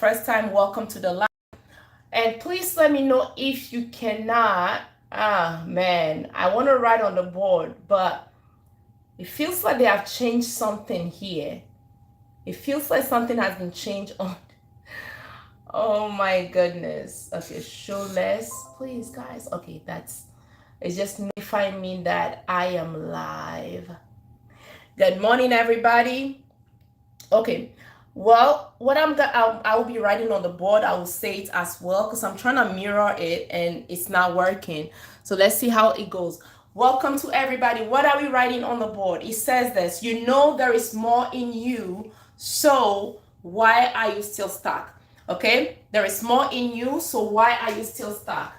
first time, welcome to the live. And please let me know if you cannot. Ah, man, I want to write on the board, but it feels like they have changed something here. It feels like something has been changed on. Oh my goodness. Okay, show less, please, guys. Okay, it's just notifying me that I am live. Good morning, everybody. Okay. Well, what I'll be writing on the board, I will say it as well because I'm trying to mirror it and it's not working. So let's see how it goes. Welcome to everybody. What are we writing on the board? It says this: you know there is more in you, so why are you still stuck? Okay, there is more in you, so why are you still stuck?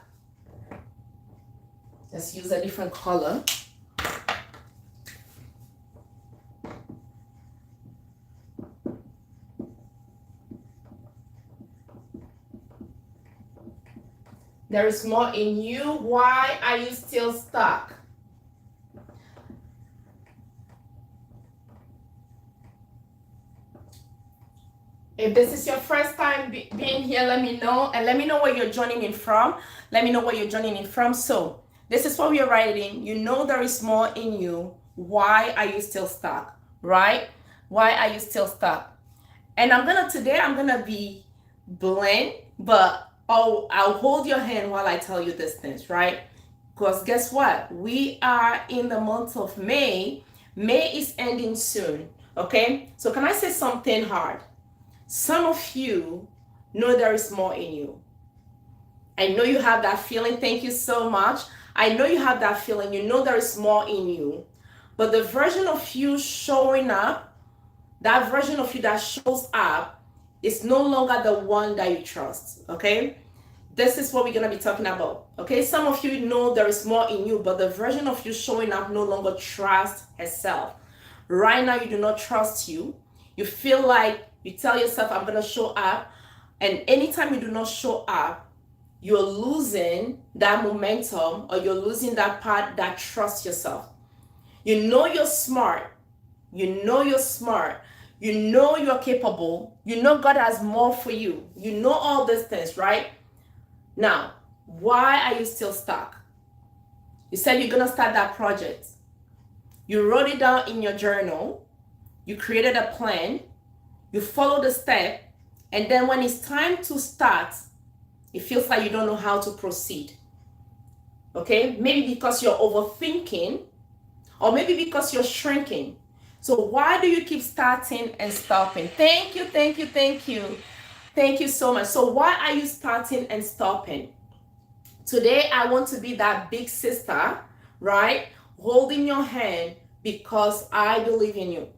Let's use a different color. There is more in you. Why are you still stuck? If this is your first time being here, let me know. And let me know where you're joining in from. Let me know where you're joining in from. So this is what we're writing. You know there is more in you. Why are you still stuck? Right? Why are you still stuck? And today I'm gonna be blunt, but I'll hold your hand while I tell you these things, right? Because guess what? We are in the month of May. May is ending soon, okay? So can I say something hard? Some of you know there is more in you. I know you have that feeling. Thank you so much. I know you have that feeling. You know there is more in you. But the version of you showing up, that version of you that shows up, is no longer the one that you trust, okay? This is what we're going to be talking about, okay? Some of you know there is more in you, but the version of you showing up no longer trusts herself. Right now, you do not trust you. You feel like you tell yourself, I'm going to show up. And anytime you do not show up, you're losing that momentum, or you're losing that part that trusts yourself. You know you're smart. You know you're smart. You know you're capable. You know God has more for you. You know all these things, right? Now, why are you still stuck? You said you're going to start that project. You wrote it down in your journal. You created a plan. You follow the step. And then when it's time to start, it feels like you don't know how to proceed. Okay? Maybe because you're overthinking, or maybe because you're shrinking. So why do you keep starting and stopping? Thank you, thank you, thank you. Thank you so much. So why are you starting and stopping? Today, I want to be that big sister, right? Holding your hand because I believe in you.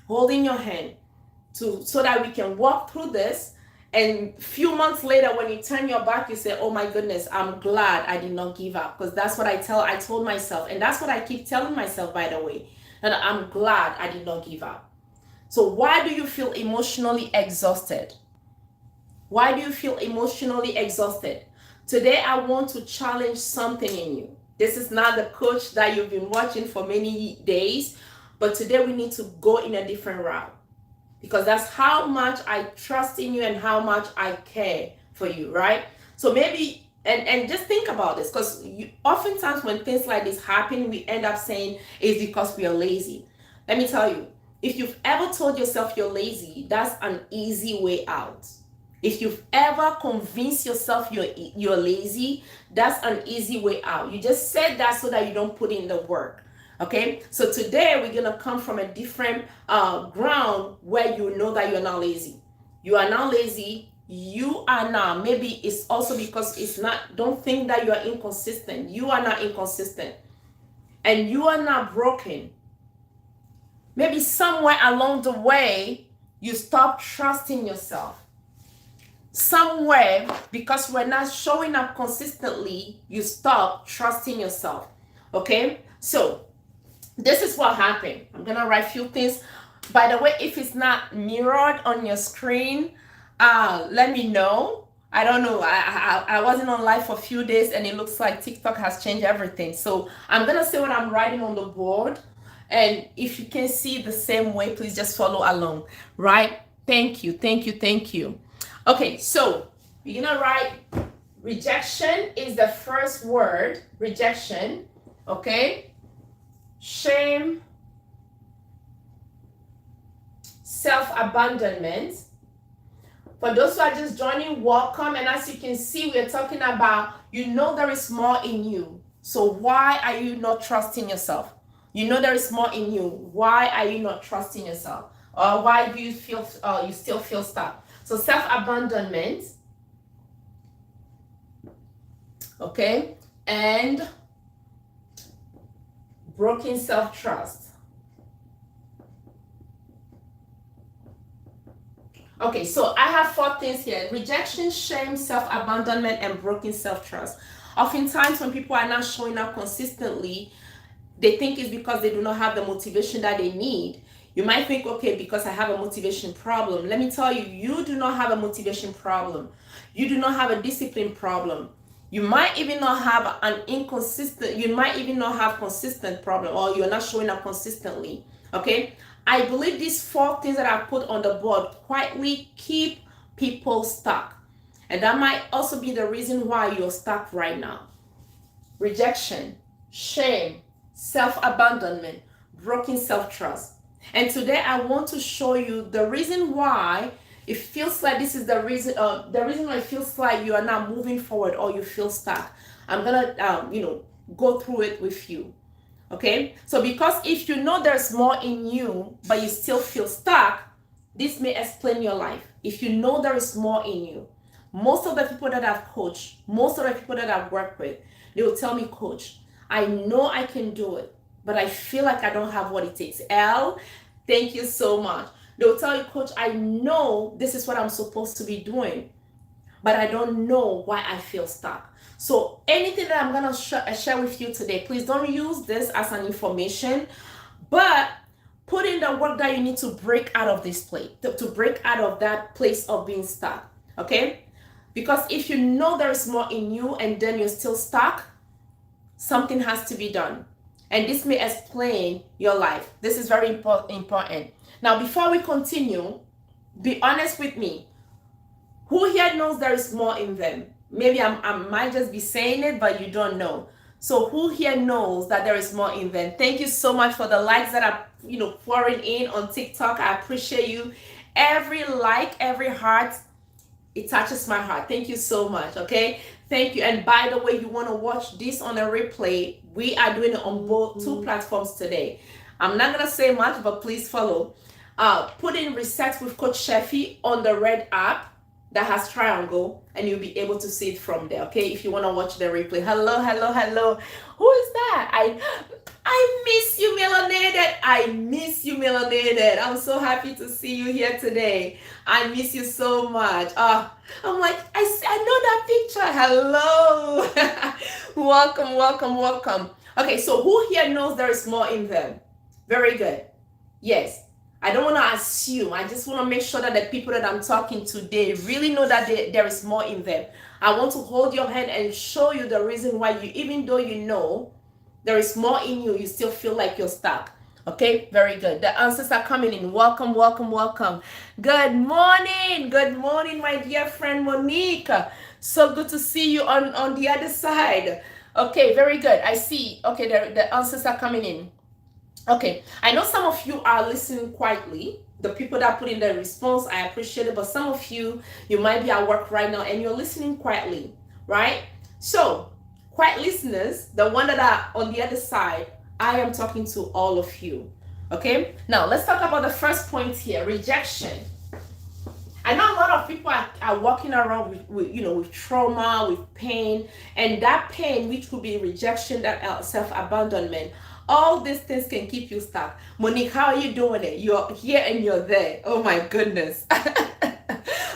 Holding your hand so that we can walk through this. And a few months later, when you turn your back, you say, oh my goodness, I'm glad I did not give up. Because that's what I told myself. And that's what I keep telling myself, by the way. And I'm glad I did not give up. So why do you feel emotionally exhausted? Why do you feel emotionally exhausted? Today, I want to challenge something in you. This is not the coach that you've been watching for many days, but today we need to go in a different route, because that's how much I trust in you and how much I care for you, right? So maybe, and just think about this, because oftentimes when things like this happen, we end up saying it's because we are lazy. Let me tell you, if you've ever told yourself you're lazy, that's an easy way out. If you've ever convinced yourself you're lazy, that's an easy way out. You just said that so that you don't put in the work. Okay, so today we're gonna come from a different ground where you know that you're not lazy. You are not lazy. You are not. Maybe it's also because it's not. Don't think that you are inconsistent. You are not inconsistent, and you are not broken. Maybe somewhere along the way you stop trusting yourself. Somewhere, because we're not showing up consistently, you stop trusting yourself. Okay, so this is what happened. I'm gonna write a few things. By the way, if it's not mirrored on your screen, let me know. I don't know. I wasn't on live for a few days and it looks like TikTok has changed everything. So I'm gonna say what I'm writing on the board. And if you can see the same way, please just follow along, right? Thank you, thank you, thank you. Okay, so we're gonna write rejection is the first word, rejection, okay? Shame, self-abandonment. For those who are just joining, welcome. And as you can see, we're talking about, you know there is more in you. So why are you not trusting yourself? You know there is more in you. Why are you not trusting yourself? Or why do you feel you still feel stuck? So self-abandonment, okay, and broken self-trust. Okay, so I have 4 things here: rejection, shame, self-abandonment, and broken self-trust. Oftentimes, when people are not showing up consistently, they think it's because they do not have the motivation that they need. You might think, okay, because I have a motivation problem. Let me tell you, you do not have a motivation problem. You do not have a discipline problem. You might even not have an inconsistent, you might even not have consistent problem, or you're not showing up consistently. Okay? I believe these 4 things that I put on the board quietly keep people stuck. And that might also be the reason why you're stuck right now. Rejection, shame, self-abandonment, broken self-trust. And today I want to show you the reason why it feels like this is the reason why it feels like you are not moving forward or you feel stuck. I'm gonna go through it with you. Okay, so because if you know there's more in you but you still feel stuck, this may explain your life. If you know there is more in you, most of the people that I've coached, most of the people that I've worked with, they will tell me, coach, I know I can do it, but I feel like I don't have what it takes. L, thank you so much. They'll tell you, coach, I know this is what I'm supposed to be doing, but I don't know why I feel stuck. So anything that I'm going to share with you today, please don't use this as an information, but put in the work that you need to break out of this place, to break out of that place of being stuck, okay? Because if you know there is more in you and then you're still stuck, something has to be done. And this may explain your life. This is very important. Now, before we continue, be honest with me. Who here knows there is more in them? Maybe I might just be saying it, but you don't know. So who here knows that there is more in them? Thank you so much for the likes that are pouring in on TikTok. I appreciate you. Every like, every heart, it touches my heart. Thank you so much. Okay, thank you. And by the way, you want to watch this on a replay, we are doing it on both 2 platforms today. I'm not gonna say much, but please follow. Put in Reset with Coach Chefi on the red app that has triangle, and you'll be able to see it from there. Okay, if you want to watch the replay. Hello, hello, hello. Who is that? I miss you, Melanated. I miss you, Melanated. I'm so happy to see you here today. I miss you so much. I'm like, I know that picture. Hello. Welcome, welcome, welcome. Okay, so who here knows there is more in them? Very good. Yes. I don't want to assume. I just want to make sure that the people that I'm talking to, they really know that there is more in them. I want to hold your hand and show you the reason why you, even though you know there is more in you, you still feel like you're stuck. Okay, very good. The answers are coming in. Welcome, welcome, welcome. Good morning, my dear friend Monique. So good to see you on the other side. Okay, very good. I see. Okay, the answers are coming in. Okay, I know some of you are listening quietly. The people that put in the response, I appreciate it. But some of you, you might be at work right now and you're listening quietly, right? So, quiet listeners, the one that are on the other side, I am talking to all of you. Okay, now let's talk about the first point here: rejection. I know a lot of people are walking around with trauma, with pain, and that pain, which could be rejection, that self-abandonment. All these things can keep you stuck. Monique, how are you doing it? You're here and you're there. Oh my goodness.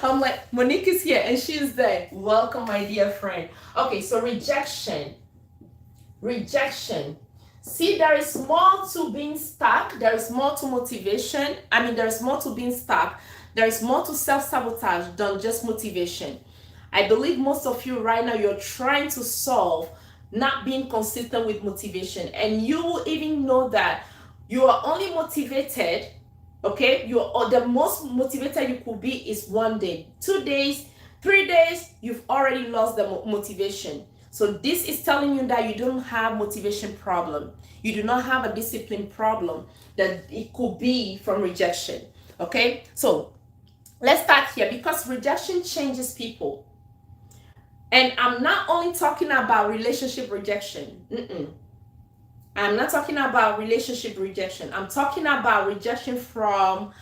I'm like, Monique is here and she's there. Welcome, my dear friend. Okay, so rejection. Rejection. See, there is more to being stuck. There is more to motivation. There is more to being stuck. There is more to self-sabotage than just motivation. I believe most of you right now, you're trying to solve not being consistent with motivation, and you will even know that you are only motivated Okay, you or the most motivated you could be is 1 day, 2 days, 3 days. You've already lost the motivation. So this is telling you that you don't have motivation problem. You do not have a discipline problem. That it could be from rejection. Okay, so let's start here, because rejection changes people. And I'm not only talking about relationship rejection. I'm not talking about relationship rejection. I'm talking about rejection from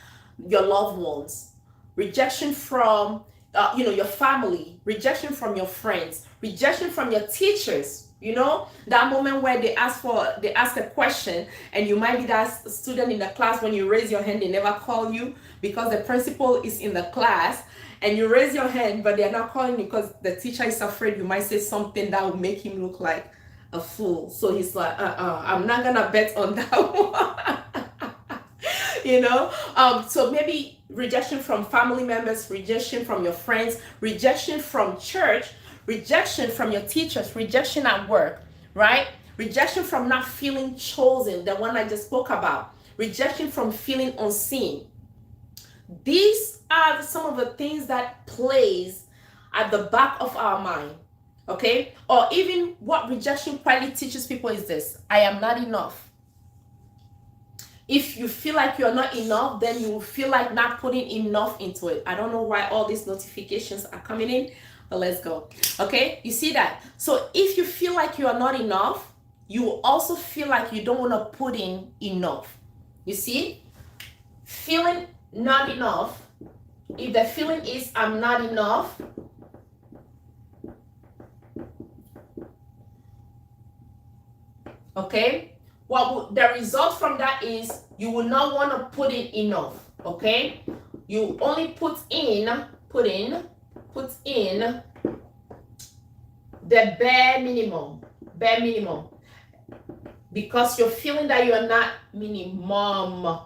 your loved ones, rejection from your family, rejection from your friends, rejection from your teachers. That moment where they ask a question, and you might be that student in the class. When you raise your hand, they never call you because the principal is in the class, and you raise your hand, but they're not calling you because the teacher is afraid you might say something that will make him look like a fool. So he's like, I'm not gonna bet on that one. So maybe rejection from family members, rejection from your friends, rejection from church, rejection from your teachers, rejection at work, right? Rejection from not feeling chosen, the one I just spoke about, rejection from feeling unseen. These are some of the things that plays at the back of our mind. Okay, or even what rejection quietly teaches people is this: I am not enough. If you feel like you're not enough, then you will feel like not putting enough into it. I don't know why all these notifications are coming in, but let's go. Okay, you see that? So if you feel like you are not enough, you will also feel like you don't want to put in enough. You see, feeling not enough, if the feeling is I'm not enough, okay, the result from that is you will not want to put in enough. Okay, you only put in the bare minimum, because you're feeling that you are not minimum.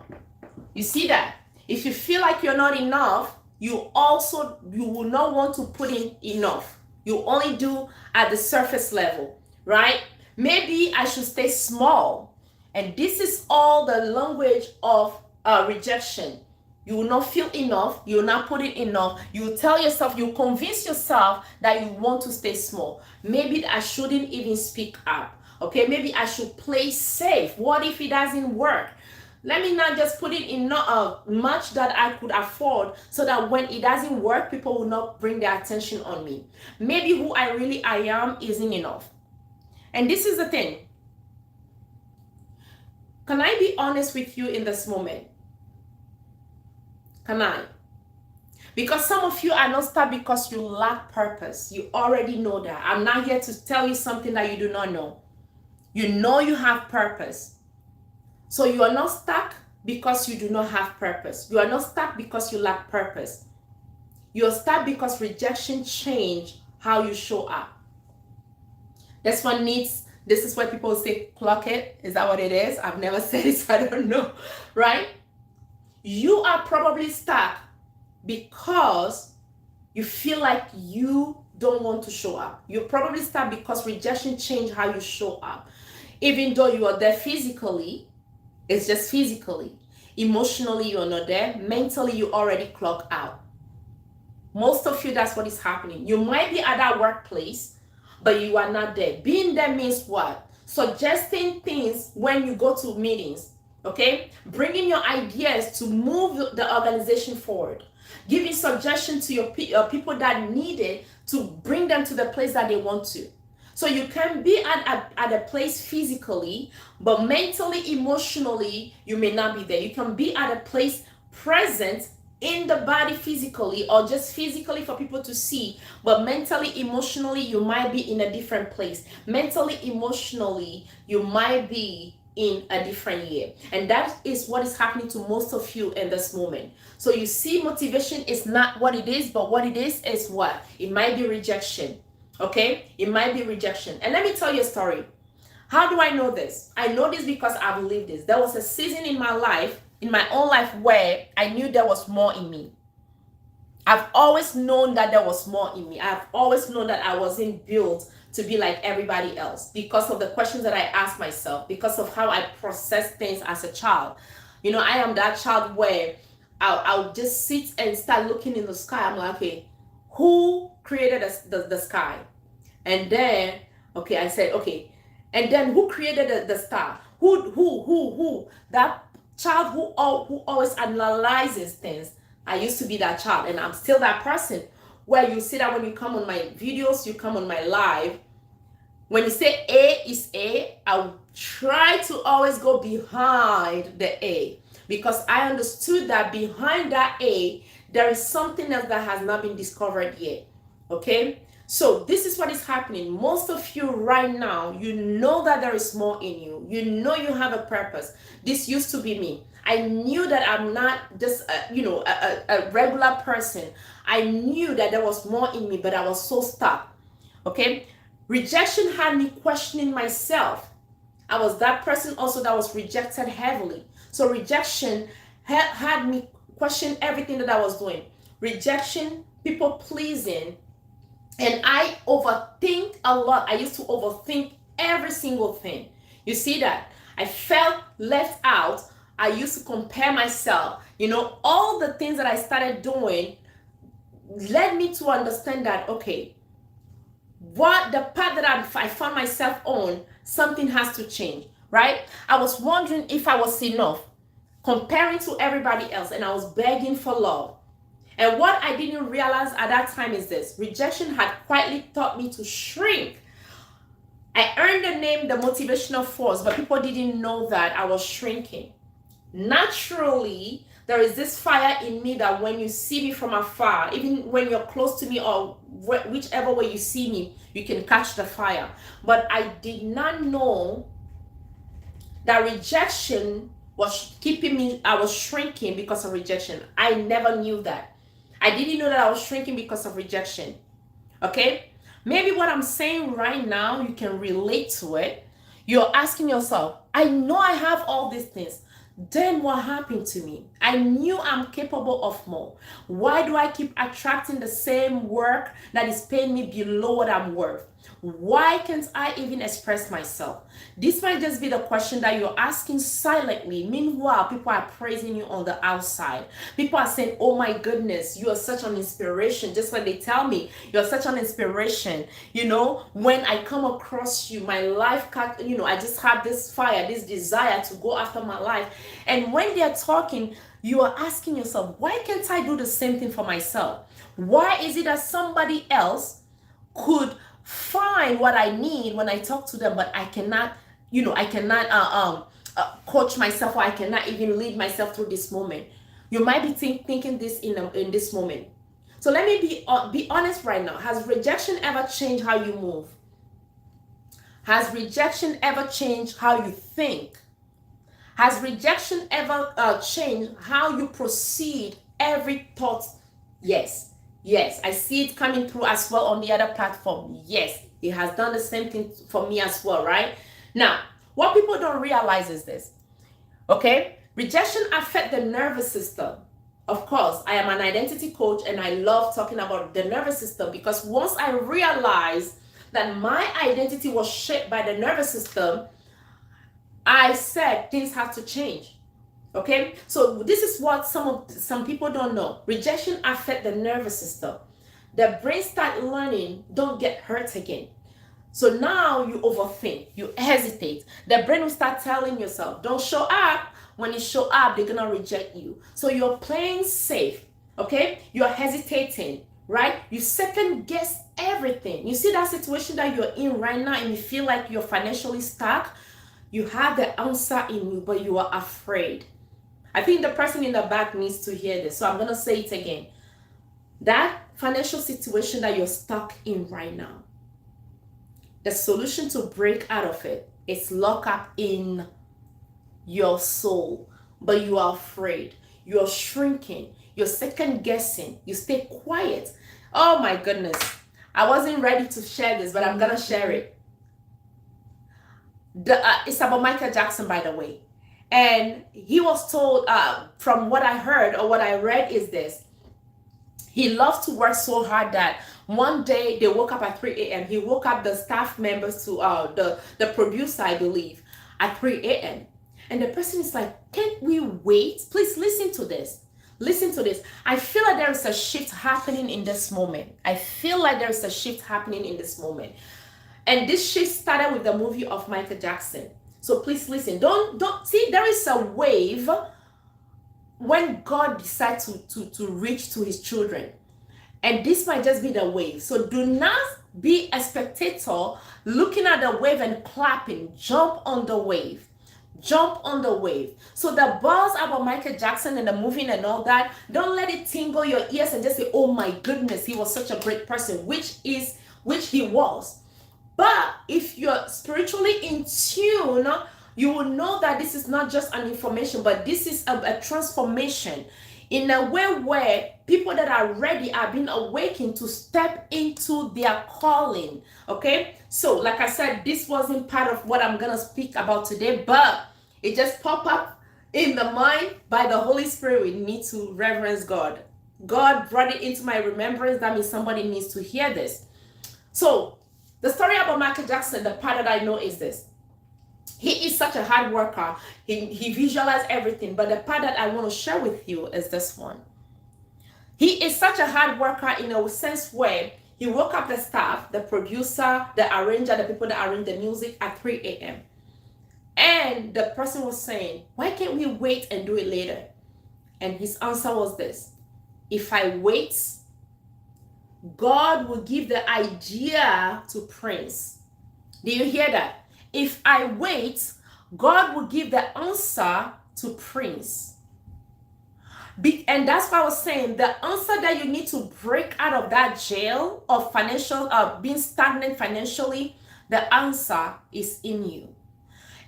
You see that? If you feel like you're not enough, you will not want to put in enough. You only do at the surface level, right? Maybe I should stay small. And this is all the language of rejection. You will not feel enough. You will not put in enough. You will tell yourself, you convince yourself that you want to stay small. Maybe I shouldn't even speak up. Okay, maybe I should play safe. What if it doesn't work? Let me not just put it in much that I could afford, so that when it doesn't work, people will not bring their attention on me. Maybe who I am isn't enough. And this is the thing. Can I be honest with you in this moment? Can I? Because some of you are not stuck because you lack purpose. You already know that. I'm not here to tell you something that you do not know. You know you have purpose. So you are not stuck because you do not have purpose. You are not stuck because you lack purpose. You are stuck because rejection changed how you show up. This is why people say clock it. Is that what it is? I've never said it, so I don't know, right? You are probably stuck because you feel like you don't want to show up. You're probably stuck because rejection changed how you show up. Even though you are there physically, it's just physically. Emotionally, you're not there. Mentally, you already clock out. Most of you, that's what is happening. You might be at that workplace, but you are not there. Being there means what? Suggesting things when you go to meetings, okay? Bringing your ideas to move the organization forward. Giving suggestions to your people that need it to bring them to the place that they want to. So you can be at a place physically, but mentally, emotionally, you may not be there. You can be at a place present in the body physically, or just physically for people to see, but mentally, emotionally, you might be in a different place. Mentally, emotionally, you might be in a different year. And that is what is happening to most of you in this moment. So you see, motivation is not what it is, but what it is what? It might be rejection. Okay, it might be rejection. And let me tell you a story. How do I know this? I know this because I've lived this. There was a season in my life, in my own life, where I knew there was more in me. I've always known that there was more in me. I've always known that I wasn't built to be like everybody else, because of the questions that I asked myself, because of how I processed things as a child. I am that child where I'll just sit and start looking in the sky. I'm like, okay, who created the sky? And then, okay, I said, okay, and then who created the star? Who? That child who always analyzes things. I used to be that child, and I'm still that person. Where you see that when you come on my videos, you come on my live. When you say A is A, I'll try to always go behind the A, because I understood that behind that A, there is something else that has not been discovered yet. Okay? So this is what is happening. Most of you right now, you know that there is more in you. You know you have a purpose. This used to be me. I knew that I'm not just a regular person. I knew that there was more in me, but I was so stuck. Okay? Rejection had me questioning myself. I was that person also that was rejected heavily. So rejection had me question everything that I was doing. Rejection, people pleasing, and I overthink a lot. I used to overthink every single thing. You see that? I felt left out. I used to compare myself. All the things that I started doing led me to understand that, okay, what the path that I found myself on, something has to change, right? I was wondering if I was enough, comparing to everybody else, and I was begging for love. And what I didn't realize at that time is this: rejection had quietly taught me to shrink. I earned the name the motivational force, but people didn't know that I was shrinking. Naturally, there is this fire in me that when you see me from afar, even when you're close to me or whichever way you see me, you can catch the fire. But I did not know that rejection was keeping me, I was shrinking because of rejection. I never knew that. I didn't know that I was shrinking because of rejection. Okay? Maybe what I'm saying right now, you can relate to it. You're asking yourself, I know I have all these things. Then what happened to me? I knew I'm capable of more. Why do I keep attracting the same work that is paying me below what I'm worth? Why can't I even express myself? This might just be the question that you're asking silently. Meanwhile, people are praising you on the outside. People are saying, oh my goodness, you are such an inspiration. Just like they tell me, you're such an inspiration. When I come across you, my life, I just have this fire, this desire to go after my life. And when they're talking, you are asking yourself, why can't I do the same thing for myself? Why is it that somebody else could find what I need when I talk to them, but I cannot, coach myself, or I cannot even lead myself through this moment? You might be thinking this in this moment. So let me be honest right now. Has rejection ever changed how you move? Has rejection ever changed how you think? Has rejection ever changed how you proceed every thought? Yes. I see it coming through as well on the other platform. Yes, it has done the same thing for me as well, right? Now, what people don't realize is this, okay? Rejection affects the nervous system. Of course, I am an identity coach and I love talking about the nervous system, because once I realized that my identity was shaped by the nervous system, I said things have to change. Okay, so this is what some people don't know. Rejection affects the nervous system. The brain start learning, don't get hurt again. So now you overthink, you hesitate. The brain will start telling yourself, don't show up. When you show up, they're gonna reject you. So you're playing safe, okay? You're hesitating, right? You second guess everything. You see that situation that you're in right now and you feel like you're financially stuck? You have the answer in you, but you are afraid. I think the person in the back needs to hear this, so I'm going to say it again. That financial situation that you're stuck in right now, the solution to break out of it is locked up in your soul, but you are afraid. You're shrinking. You're second guessing. You stay quiet. Oh my goodness. I wasn't ready to share this, but I'm going to share it. It's about Michael Jackson, by the way. And he was told, from what I heard or what I read, is this: he loves to work so hard that one day they woke up at 3 a.m. He woke up the staff members to the producer, I believe, at 3 a.m. And the person is like, can't we wait? Please listen to this. Listen to this. I feel like there is a shift happening in this moment. I feel like there is a shift happening in this moment. And this shift started with the movie of Michael Jackson. So please listen. Don't see, there is a wave when God decides to reach to his children. And this might just be the wave. So do not be a spectator looking at the wave and clapping. Jump on the wave. Jump on the wave. So the buzz about Michael Jackson and the movie and all that, don't let it tingle your ears and just say, oh my goodness, he was such a great person, which he was. But if you're spiritually in tune, you will know that this is not just an information, but this is a transformation in a way where people that are ready are being awakened to step into their calling. Okay, so like I said, this wasn't part of what I'm gonna speak about today, but it just popped up in the mind by the Holy Spirit. We need to reverence God. God brought it into my remembrance. That means somebody needs to hear this. So the story about Michael Jackson, the part that I know is this. He is such a hard worker. He visualized everything. But the part that I want to share with you is this one. He is such a hard worker in a sense where he woke up the staff, the producer, the arranger, the people that arrange the music at 3 a.m. And the person was saying, why can't we wait and do it later? And his answer was this. If I wait, God will give the idea to Prince. Do you hear that? If I wait, God will give the answer to Prince. And that's why I was saying the answer that you need to break out of that jail of financial, being stagnant financially, the answer is in you.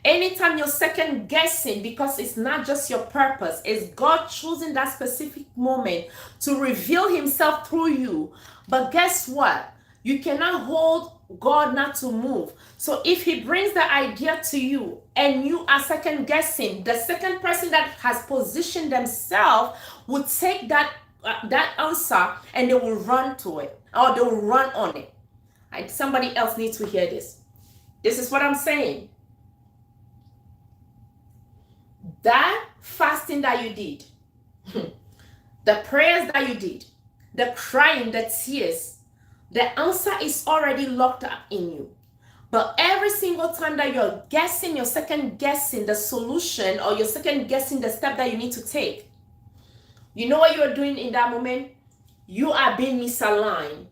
Anytime you're second guessing because it's not just your purpose, it's God choosing that specific moment to reveal himself through you. But guess what? You cannot hold God not to move. So if he brings the idea to you and you are second guessing, the second person that has positioned themselves will take that answer and they will run to it, or they will run on it. Somebody else needs to hear this. This is what I'm saying. That fasting that you did, the prayers that you did, the crying, the tears, the answer is already locked up in you. But every single time that you're guessing, you're second guessing the solution, or you're second guessing the step that you need to take, you know what you're doing in that moment? You are being misaligned.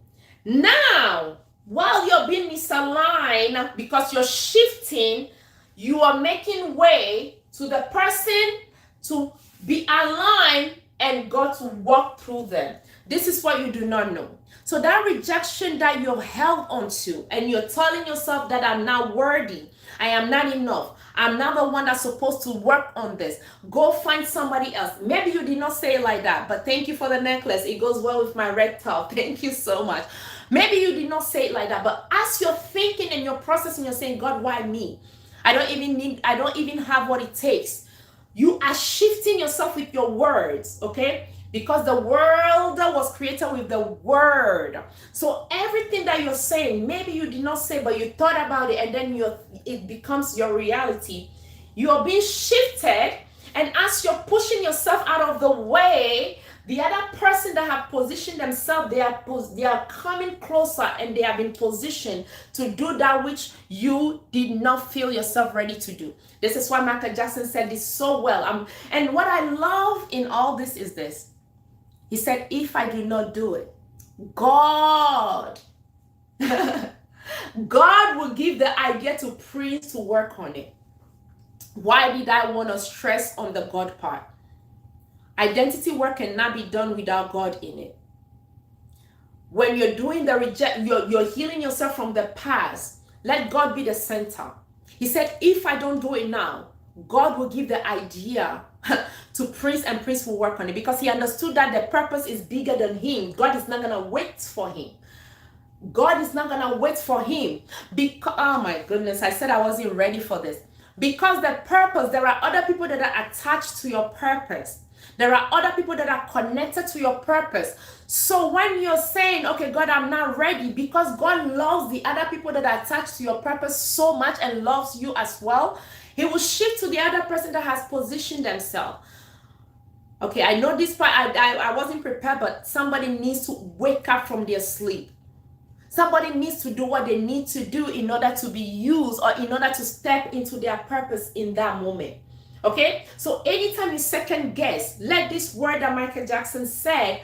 Now, while you're being misaligned because you're shifting, you are making way to the person to be aligned and God to walk through them. This is what you do not know. So that rejection that you're held onto and you're telling yourself that I'm not worthy, I am not enough, I'm not the one that's supposed to work on this, go find somebody else. Maybe you did not say it like that, but thank you for the necklace. It goes well with my red top. Thank you so much. Maybe you did not say it like that, but as you're thinking and you're processing, you're saying, God, why me? I don't even have what it takes. You are shifting yourself with your words, okay? Because the world was created with the word. So everything that you're saying, maybe you did not say, but you thought about it, and then it becomes your reality. You're being shifted, and as you're pushing yourself out of the way, the other person that have positioned themselves, they are coming closer, and they have been positioned to do that which you did not feel yourself ready to do. This is why Michael Jackson said this so well. And what I love in all this is this. He said, if I do not do it, God will give the idea to Prince to work on it. Why did I want to stress on the God part? Identity work cannot be done without God in it. When you're doing you're healing yourself from the past, let God be the center. He said, if I don't do it now, God will give the idea to Prince, and Prince will work on it, because he understood that the purpose is bigger than him. God is not going to wait for him. God is not going to wait for him. Because, oh my goodness, I said I wasn't ready for this. Because the purpose, there are other people that are attached to your purpose. There are other people that are connected to your purpose. So when you're saying, okay, God, I'm not ready, because God loves the other people that are attached to your purpose so much and loves you as well, He will shift to the other person that has positioned themselves. Okay, I know this part, I wasn't prepared, but somebody needs to wake up from their sleep. Somebody needs to do what they need to do in order to be used or in order to step into their purpose in that moment. Okay, so anytime you second guess, let this word that Michael Jackson said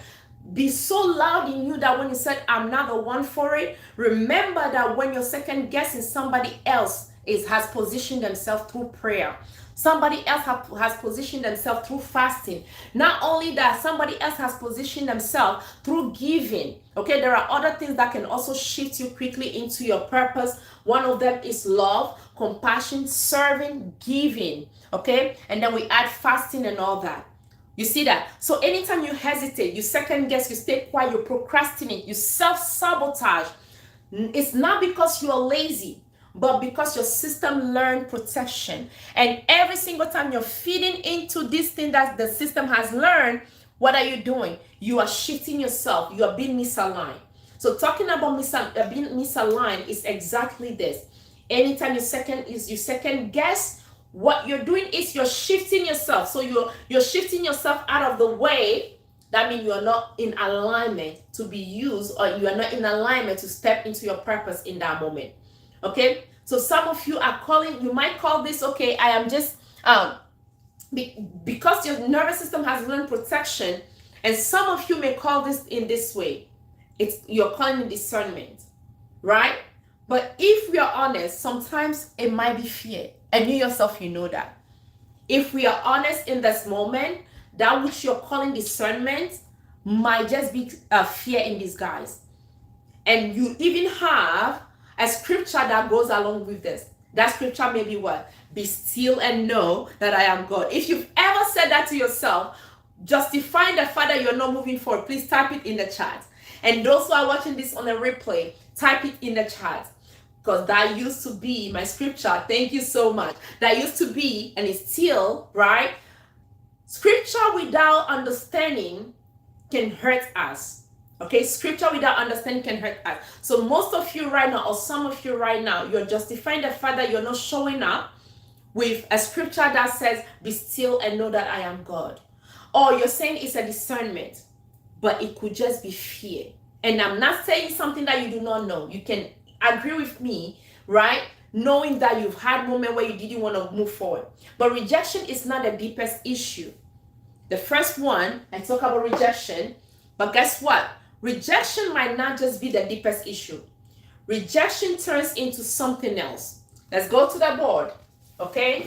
be so loud in you that when you said, I'm not the one for it, remember that when you're second guessing, somebody else has positioned themselves through prayer. Somebody else has positioned themselves through fasting. Not only that, somebody else has positioned themselves through giving. Okay, there are other things that can also shift you quickly into your purpose. One of them is love, compassion, serving, giving. Okay, and then we add fasting and all that. You see that? So anytime you hesitate, you second guess, you stay quiet, you procrastinate, you self-sabotage, it's not because you're lazy, but because your system learned protection. And every single time you're feeding into this thing that the system has learned, what are you doing? You are shifting yourself. You are being misaligned. So talking about being misaligned is exactly this. Anytime you second guess, what you're doing is you're shifting yourself. So you're shifting yourself out of the way. That means you are not in alignment to be used, or you are not in alignment to step into your purpose in that moment. Okay, so some of you you might call this, okay, I am just because your nervous system has learned protection, and some of you may call this in this way. You're calling it discernment, right? But if we are honest, sometimes it might be fear. And you yourself, you know that. If we are honest in this moment, that which you're calling discernment might just be a fear in disguise. And you even have a scripture that goes along with this. That scripture may be what? Be still and know that I am God. If you've ever said that to yourself, justifying the fact that you're not moving forward, please type it in the chat. And those who are watching this on a replay, type it in the chat. Because that used to be my scripture. Thank you so much. That used to be, and it's still, right? Scripture without understanding can hurt us. Okay, scripture without understanding can hurt us. So most of you right now, or some of you right now, you're justifying the fact that you're not showing up with a scripture that says, be still and know that I am God. Or you're saying it's a discernment, but it could just be fear. And I'm not saying something that you do not know. You can agree with me, right? Knowing that you've had moments where you didn't want to move forward. But rejection is not the deepest issue. The first one, I talk about rejection, but guess what? Rejection might not just be the deepest issue. Rejection turns into something else. Let's go to the board, okay?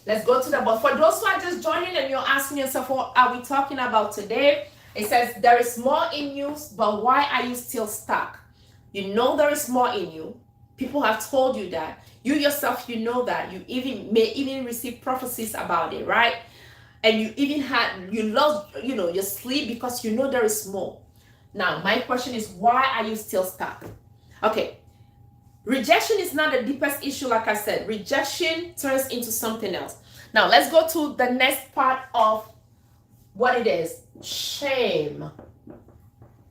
Let's go to the board. For those who are just joining and you're asking yourself, what are we talking about today? It says, there is more in you, but why are you still stuck? You know there is more in you. People have told you that. You yourself, you know that. You may even receive prophecies about it, right? And you lost, your sleep because you know there is more. Now, my question is, why are you still stuck? Okay. Rejection is not the deepest issue, like I said. Rejection turns into something else. Now, let's go to the next part of what it is. Shame.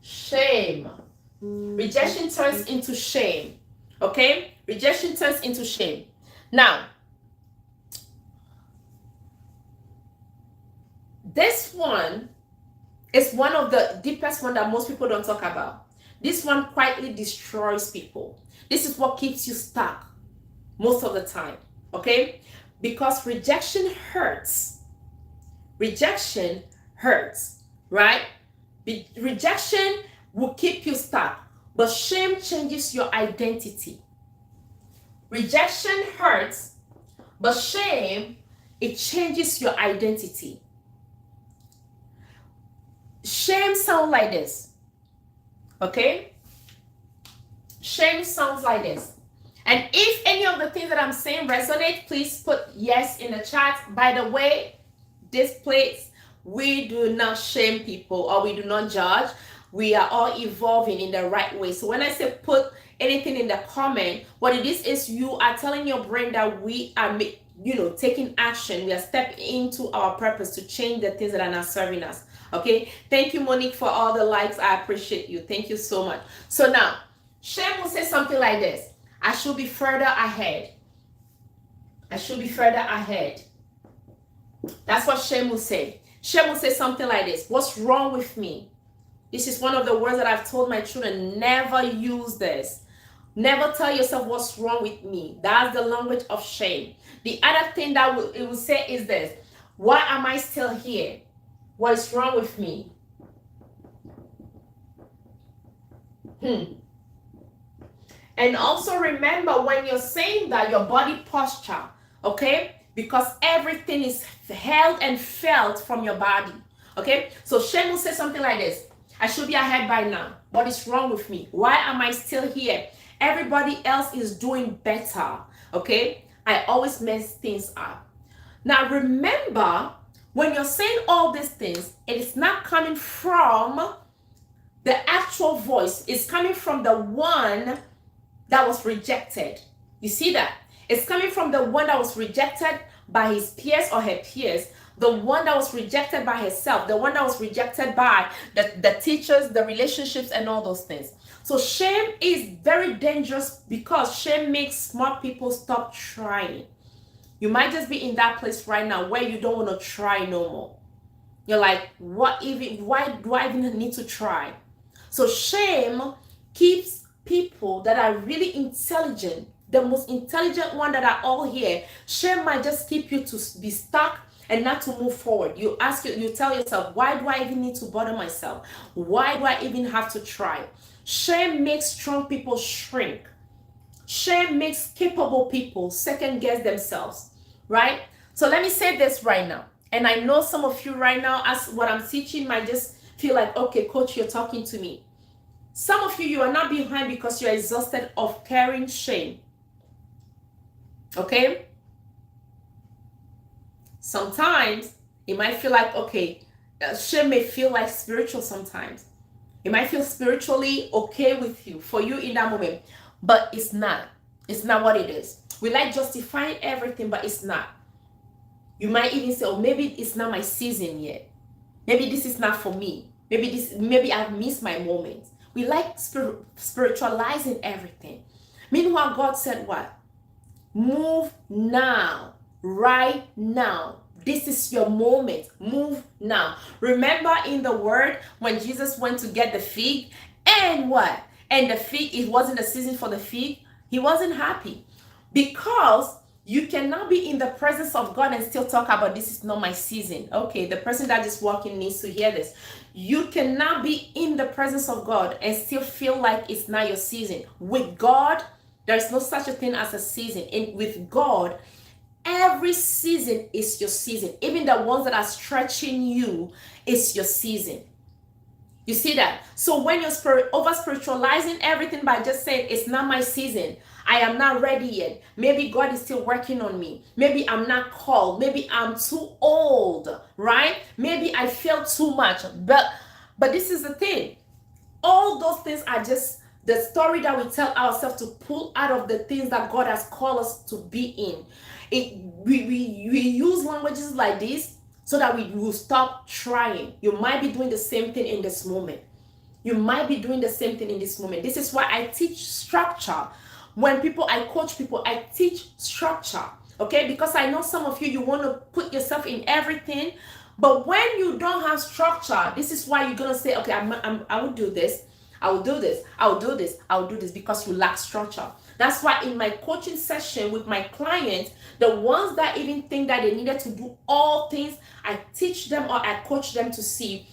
Shame. Rejection turns into shame. Okay? Rejection turns into shame. Now, this one is one of the deepest one that most people don't talk about. This one quietly destroys people. This is what keeps you stuck most of the time. Okay? Because rejection hurts. Rejection hurts, right? Rejection will keep you stuck, but shame changes your identity. Rejection hurts, but shame, it changes your identity. Shame sounds like this, okay? Shame sounds like this. And if any of the things that I'm saying resonate, please put yes in the chat. By the way, this place, we do not shame people or we do not judge. We are all evolving in the right way. So when I say put anything in the comment, what it is you are telling your brain that we are taking action. We are stepping into our purpose to change the things that are not serving us. Okay, thank you, Monique, for all the likes. I appreciate you. Thank you so much. So now, shame will say something like this: I should be further ahead. I should be further ahead. That's what shame will say. Shame will say something like this. What's wrong with me? This is one of the words that I've told my children. Never use this. Never tell yourself what's wrong with me. That's the language of shame. The other thing that it will say is this. Why am I still here? What is wrong with me? And also remember, when you're saying that, your body posture, okay? Because everything is held and felt from your body, okay? So shame will say something like this. I should be ahead by now. What is wrong with me? Why am I still here? Everybody else is doing better, okay? I always mess things up. Now remember, when you're saying all these things, it is not coming from the actual voice. It's coming from the one that was rejected. You see that? It's coming from the one that was rejected by his peers or her peers, the one that was rejected by herself, the one that was rejected by the teachers, the relationships, and all those things. So shame is very dangerous because shame makes smart people stop trying. You might just be in that place right now where you don't want to try no more. You're like, why do I even need to try? So shame keeps people that are really intelligent, the most intelligent one that are all here. Shame might just keep you to be stuck and not to move forward. You tell yourself, why do I even need to bother myself? Why do I even have to try? Shame makes strong people shrink. Shame makes capable people second guess themselves, right? So let me say this right now. And I know some of you right now, as what I'm teaching, might just feel like, okay, coach, you're talking to me. Some of you are not behind because you're exhausted of carrying shame. Okay? Sometimes it might feel like, okay, shame may feel like spiritual sometimes. It might feel spiritually okay with you, for you in that moment, but it's not. It's not what it is. We like justifying everything, but it's not. You might even say, oh, maybe it's not my season yet. Maybe this is not for me. Maybe I've missed my moment. We like spiritualizing everything. Meanwhile, God said what? Move now, right now. This is your moment. Move now. Remember in the word when Jesus went to get the fig, and what? And the fig, it wasn't the season for the fig. He wasn't happy because you cannot be in the presence of God and still talk about this is not my season. Okay, the person that is walking needs to hear this. You cannot be in the presence of God and still feel like it's not your season. With God, there's no such a thing as a season. And with God, every season is your season. Even the ones that are stretching you is your season. You see that? So when you're over spiritualizing everything by just saying it's not my season, I am not ready yet. Maybe God is still working on me. Maybe I'm not called. Maybe I'm too old, right? Maybe I failed too much. But this is the thing. All those things are just the story that we tell ourselves to pull out of the things that God has called us to be in. We use languages like this so that we will stop trying. You might be doing the same thing in this moment. You might be doing the same thing in this moment. This is why I teach structure. When I coach people, I teach structure, okay? Because I know some of you want to put yourself in everything, but when you don't have structure, this is why you're going to say, okay, I will do this, I will do this, I will do this, I will do this, because you lack structure. That's why in my coaching session with my clients, the ones that even think that they needed to do all things, I teach them or I coach them to see,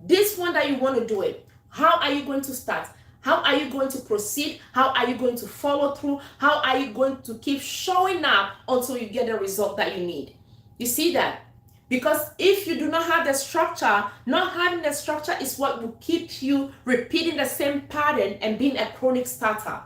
this one that you want to do it, how are you going to start? How are you going to proceed? How are you going to follow through? How are you going to keep showing up until you get the result that you need? You see that? Because if you do not have the structure, not having the structure is what will keep you repeating the same pattern and being a chronic starter.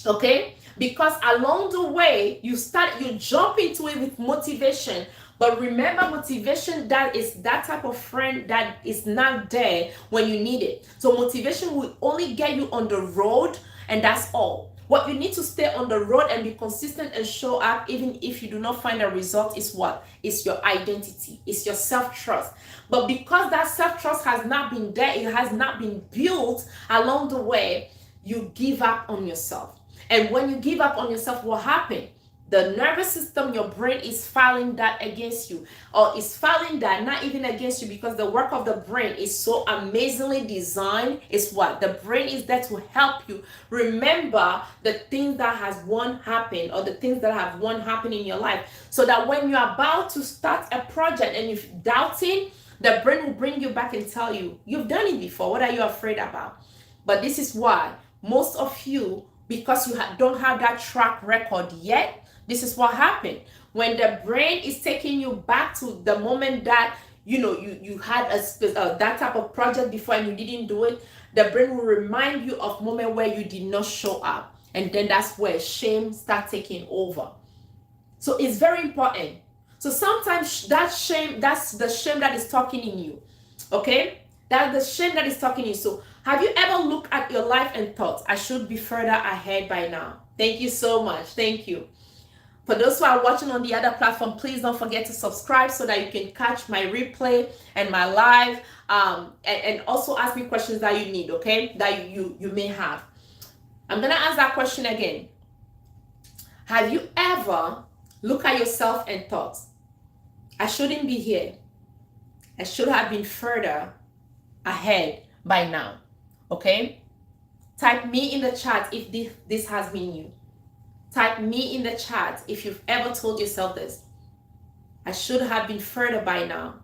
Okay? Because along the way, you jump into it with motivation. But remember, motivation, that is that type of friend that is not there when you need it. So motivation will only get you on the road, and that's all. What you need to stay on the road and be consistent and show up even if you do not find a result is what? It's your identity. It's your self-trust. But because that self-trust has not been there, it has not been built along the way, you give up on yourself. And when you give up on yourself, what happens? The nervous system, your brain is filing that against you, or is filing that not even against you, because the work of the brain is so amazingly designed. Is what the brain is there to help you remember the things that has one happened, or the things that have one happened in your life, so that when you're about to start a project and you're doubting, the brain will bring you back and tell you, you've done it before. What are you afraid about? But this is why most of you, because you don't have that track record yet, this is what happened. When the brain is taking you back to the moment that you had that type of project before and you didn't do it, the brain will remind you of moment where you did not show up, and then that's where shame starts taking over. So it's very important. So sometimes that's the shame that is talking in you. Okay, that's the shame that is talking in you. So have you ever looked at your life and thought, I should be further ahead by now? Thank you so much. Thank you. For those who are watching on the other platform, please don't forget to subscribe so that you can catch my replay and my live, and also ask me questions that you need, okay, that you may have. I'm gonna ask that question again. Have you ever looked at yourself and thought, I shouldn't be here, I should have been further ahead by now? Okay, type me in the chat if this has been you. Type me in the chat if you've ever told yourself this, I should have been further by now.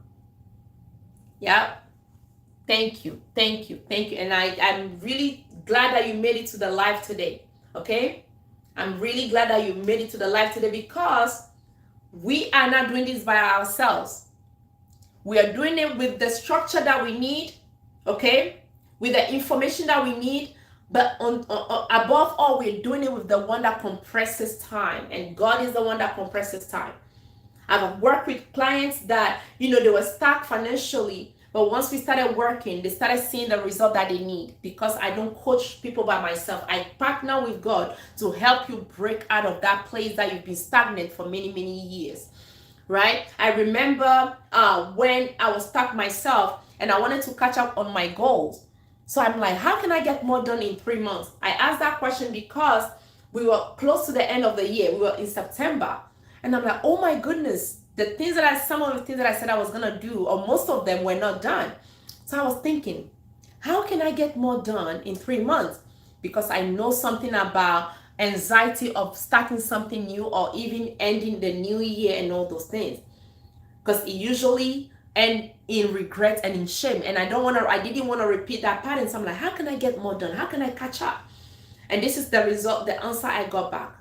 Yeah, thank you, thank you, thank you. And I'm really glad that you made it to the live today. Okay, I'm really glad that you made it to the live today, because we are not doing this by ourselves. We are doing it with the structure that we need, okay, with the information that we need. But above all, we're doing it with the one that compresses time, and God is the one that compresses time. I've worked with clients that, they were stuck financially, but once we started working, they started seeing the result that they need, because I don't coach people by myself. I partner with God to help you break out of that place that you've been stagnant for many, many years, right? I remember when I was stuck myself and I wanted to catch up on my goals. So I'm like, how can I get more done in 3 months? I asked that question because we were close to the end of the year. We were in September. And I'm like, oh my goodness, some of the things that I said I was going to do, or most of them were not done. So I was thinking, how can I get more done in 3 months? Because I know something about anxiety of starting something new, or even ending the new year and all those things. Because it usually and in regret and in shame, and I didn't want to repeat that pattern. So I'm like, how can I get more done? How can I catch up? And this is the result, the answer I got back.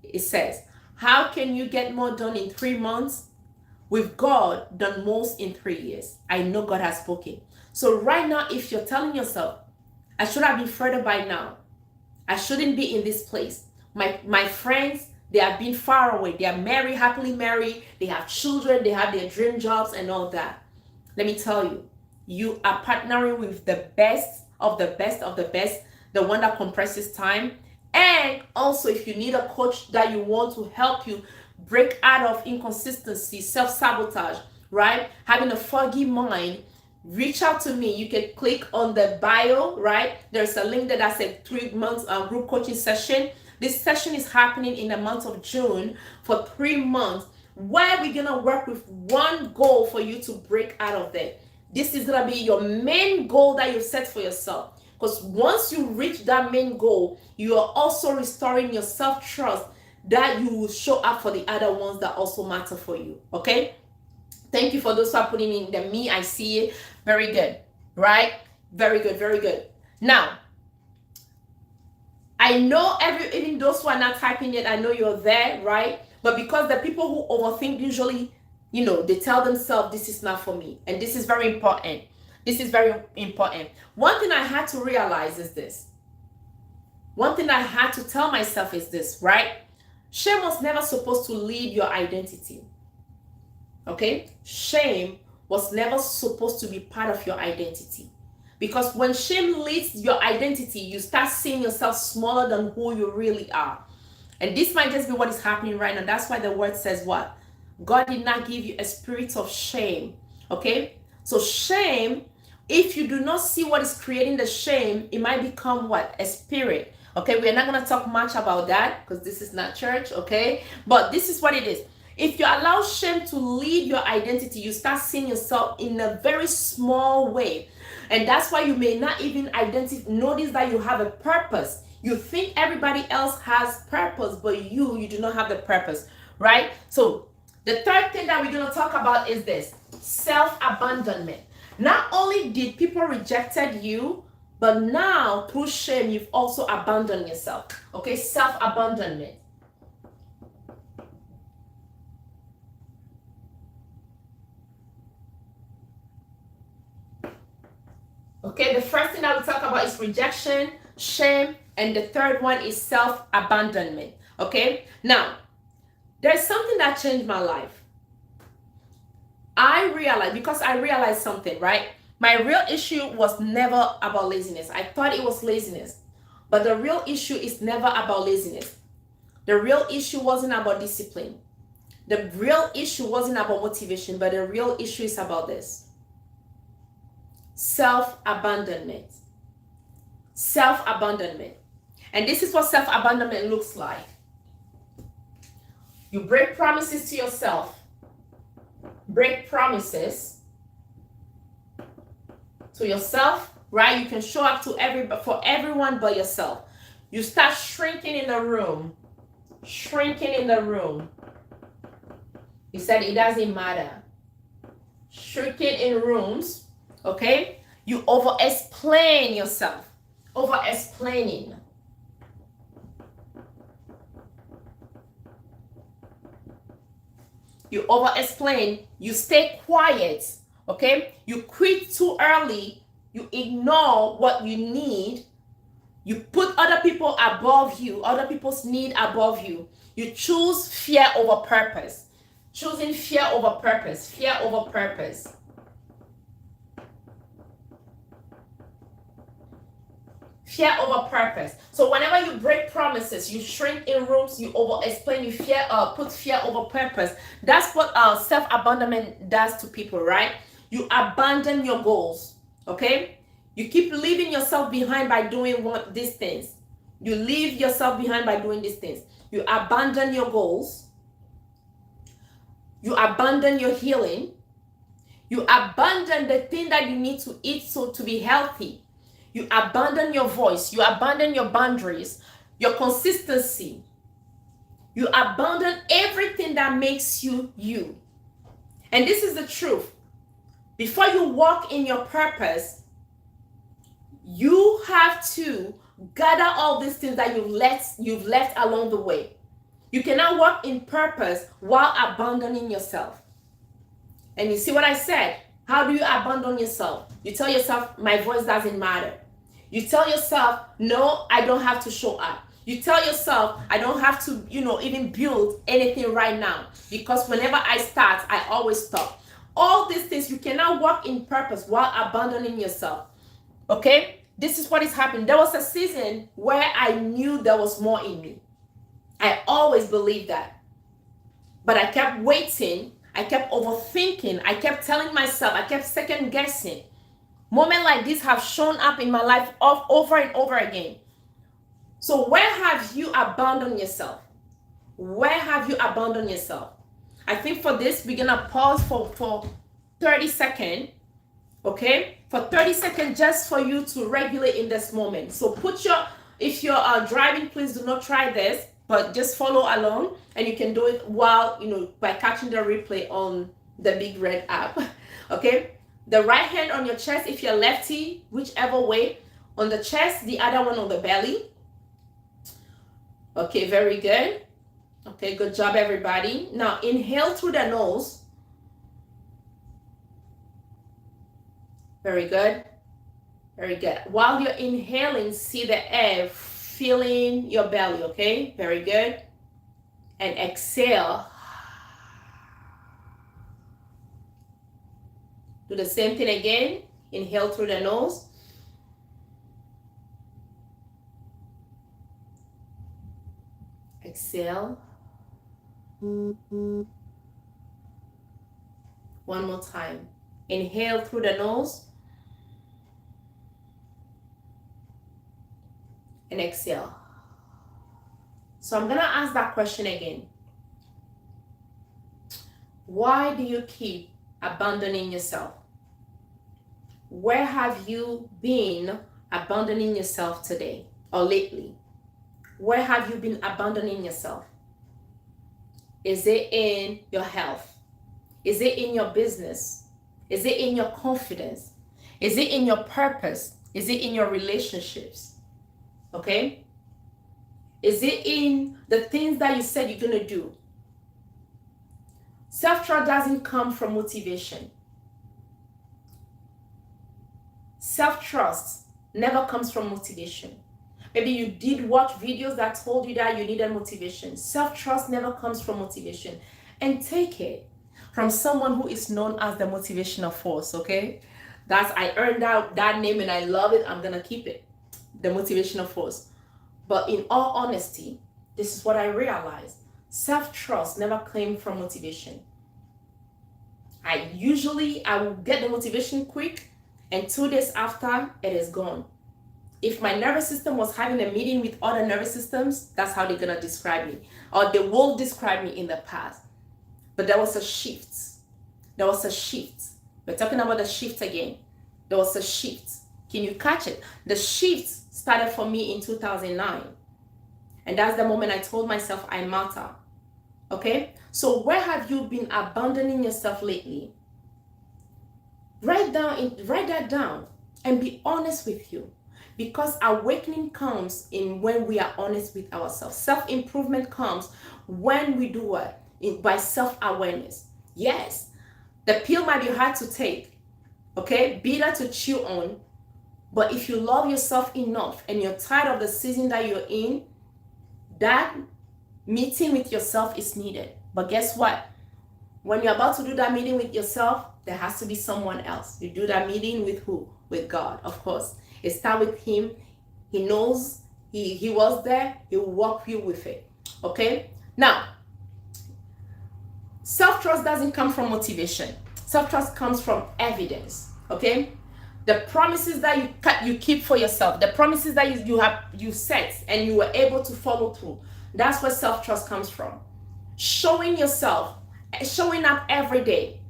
It says, how can you get more done in 3 months? With God, done most in 3 years. I know God has spoken. So right now, if you're telling yourself, I should have been further by now, I shouldn't be in this place, my friends, they have been far away. They are married, happily married. They have children. They have their dream jobs and all that. Let me tell you, you are partnering with the best of the best of the best, the one that compresses time. And also, if you need a coach that you want to help you break out of inconsistency, self-sabotage, right? Having a foggy mind, reach out to me. You can click on the bio, right? There's a link that says 3 months group coaching session. This session is happening in the month of June for 3 months, where we're going to work with one goal for you to break out of there. This is going to be your main goal that you set for yourself. Because once you reach that main goal, you are also restoring your self-trust that you will show up for the other ones that also matter for you. Okay? Thank you for those who are putting in the me, I see it. Very good. Right? Very good. Very good. Now, I know even those who are not typing yet, I know you're there, right? But because the people who overthink usually, they tell themselves, this is not for me. And this is very important. This is very important. One thing I had to realize is this. One thing I had to tell myself is this, right? Shame was never supposed to lead your identity. Okay? Shame was never supposed to be part of your identity. Because when shame leads your identity, you start seeing yourself smaller than who you really are. And this might just be what is happening right now. That's why the word says what? God did not give you a spirit of shame. Okay? So shame, if you do not see what is creating the shame, it might become what? A spirit. Okay, we're not going to talk much about that because this is not church, okay? But this is what it is. If you allow shame to lead your identity, you start seeing yourself in a very small way. And that's why you may not even notice that you have a purpose. You think everybody else has purpose, but you do not have the purpose, right? So the third thing that we're going to talk about is this: self-abandonment. Not only did people rejected you, but now through shame, you've also abandoned yourself. Okay, self-abandonment. Okay, the first thing I will talk about is rejection, shame, and the third one is self-abandonment. Okay, now there's something that changed my life. I realized something, right? My real issue was never about laziness. I thought it was laziness, but the real issue is never about laziness. The real issue wasn't about discipline. The real issue wasn't about motivation, but the real issue is about this: self-abandonment. Self-abandonment. And this is what self-abandonment looks like. You break promises to yourself. Break promises to yourself, right? You can show up to for everyone but yourself. You start shrinking in the room. Shrinking in the room. You said it doesn't matter. Shrinking in rooms, okay? You over-explain yourself. Over-explaining. You over-explain. You stay quiet, okay? You quit too early. You ignore what you need. You put other people above you, other people's need above you. You choose fear over purpose. Choosing fear over purpose. Fear over purpose. Fear over purpose. So whenever you break promises, you shrink in rooms, you over-explain, you put fear over purpose. That's what self-abandonment does to people, right? You abandon your goals, okay? You keep leaving yourself behind by doing these things. You leave yourself behind by doing these things. You abandon your goals. You abandon your healing. You abandon the thing that you need to eat to be healthy. You abandon your voice. You abandon your boundaries, your consistency. You abandon everything that makes you you. And this is the truth. Before you walk in your purpose, you have to gather all these things that you've left along the way. You cannot walk in purpose while abandoning yourself. And you see what I said? How do you abandon yourself? You tell yourself, my voice doesn't matter. You tell yourself, no, I don't have to show up. You tell yourself, I don't have to, even build anything right now. Because whenever I start, I always stop. All these things, you cannot walk in purpose while abandoning yourself. Okay? This is what is happening. There was a season where I knew there was more in me. I always believed that. But I kept waiting. I kept overthinking. I kept telling myself, I kept second guessing. Moments like this have shown up in my life over and over again. So where have you abandoned yourself? Where have you abandoned yourself? I think for this, we're going to pause for 30 seconds. Okay? For 30 seconds just for you to regulate in this moment. So if you're driving, please do not try this, but just follow along, and you can do it while, by catching the replay on the Big Red app. Okay? The right hand on your chest if you're lefty, whichever way. On the chest, the other one on the belly. Okay, very good. Okay, good job, everybody. Now, inhale through the nose. Very good. Very good. While you're inhaling, see the air filling your belly, okay? Very good. And exhale. Do the same thing again. Inhale through the nose. Exhale. One more time. Inhale through the nose. And exhale. So I'm going to ask that question again. Why do you keep abandoning yourself? Where have you been abandoning yourself today or lately? Where have you been abandoning yourself? Is it in your health? Is it in your business? Is it in your confidence? Is it in your purpose? Is it in your relationships? Okay? Is it in the things that you said you're going to do? Self-trust doesn't come from motivation. Self-trust never comes from motivation. Maybe you did watch videos that told you that you needed motivation. Self-trust never comes from motivation. And take it from someone who is known as the motivational force, okay? I earned out that name and I love it. I'm going to keep it. The motivational force. But in all honesty, this is what I realized. Self-trust never came from motivation. I will get the motivation quick, and 2 days after, it is gone. If my nervous system was having a meeting with other nervous systems, that's how they're going to describe me. Or they will describe me in the past. But there was a shift. There was a shift. We're talking about the shift again. There was a shift. Can you catch it? The shift started for me in 2009. And that's the moment I told myself I matter. Okay? So where have you been abandoning yourself lately? Write that down and be honest with you. Because awakening comes in when we are honest with ourselves. Self-improvement comes when we do what? By self-awareness. Yes, the pill might be hard to take, okay? Bitter to chew on. But if you love yourself enough and you're tired of the season that you're in, that meeting with yourself is needed. But guess what? When you're about to do that meeting with yourself, there has to be someone else. You do that meeting with who? With God, of course. It starts with Him. He knows. He was there. He will walk you with it. Okay? Now, self-trust doesn't come from motivation. Self-trust comes from evidence. Okay? The promises that you keep for yourself, the promises that you set and you were able to follow through. That's where self-trust comes from. Showing yourself, showing up every day.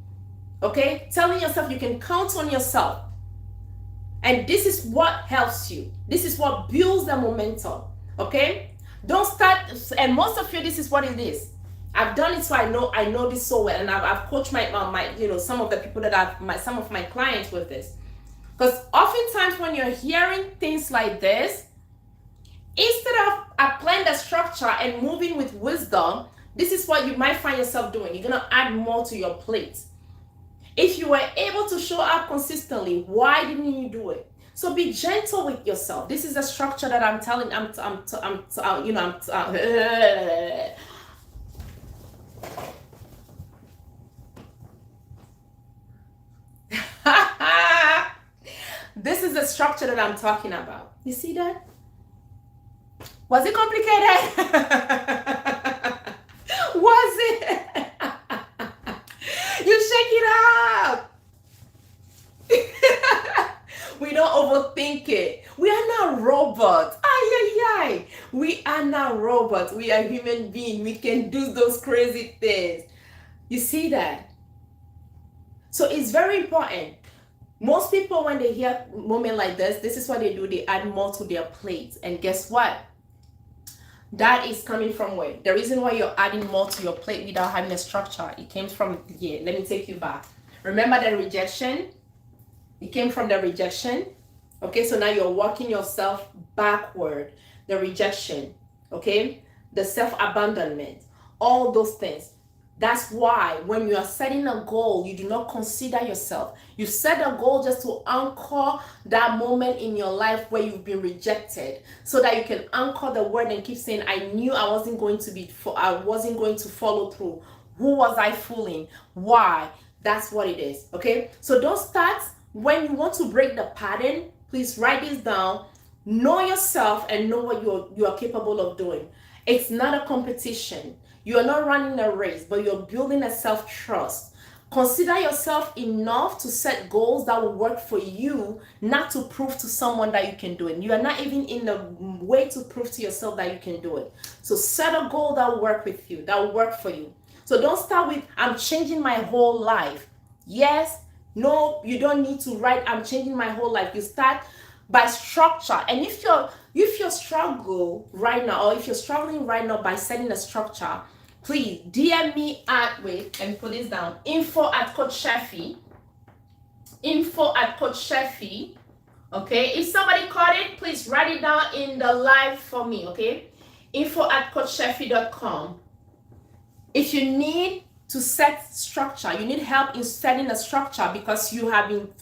Okay? Telling yourself you can count on yourself. And this is what helps you. This is what builds the momentum. Okay? Don't start, and most of you, this is what it is. I've done it, so I know this so well, and I've coached my some of the people that some of my clients with this. Because oftentimes when you're hearing things like this, instead of applying the structure and moving with wisdom, this is what you might find yourself doing. You're gonna add more to your plate. If you were able to show up consistently, why didn't you do it? So be gentle with yourself. This is a structure that I'm telling. This is the structure that I'm talking about. You see that? Was it complicated? Was it? You shake it up. We don't overthink it. We are not robots. We are not robots. We are human beings. We can do those crazy things. You see that? So it's very important. Most people, when they hear a moment like this is what they do. They add more to their plates. And guess what? That is coming from where? The reason why you're adding more to your plate without having a structure, it came from here. Let me take you back. Remember the rejection? It came from the rejection. Okay, so now you're walking yourself backward. The rejection, okay? The self-abandonment, all those things. That's why when you are setting a goal, you do not consider yourself. You set a goal just to anchor that moment in your life where you've been rejected, so that you can anchor the word and keep saying, I knew I wasn't going to follow through. Who was I fooling? Why? That's what it is. Okay? So don't start. When you want to break the pattern, please write this down. Know yourself and know what you are capable of doing. It's not a competition. You are not running a race, but you're building a self-trust. Consider yourself enough to set goals that will work for you, not to prove to someone that you can do it. You are not even in the way to prove to yourself that you can do it. So set a goal that will work with you, that will work for you. So don't start with, I'm changing my whole life. Yes, no, you don't need to write, I'm changing my whole life. You start by structure. And if you're struggle right now, or if you're struggling right now by setting a structure, please DM me at, wait, and put this down, info@coachchefi, info@coachchefi. Okay, if somebody caught it, please write it down in the live for me. Okay, info@coachchefi.com. If you need to set structure, you need help in setting a structure because you have been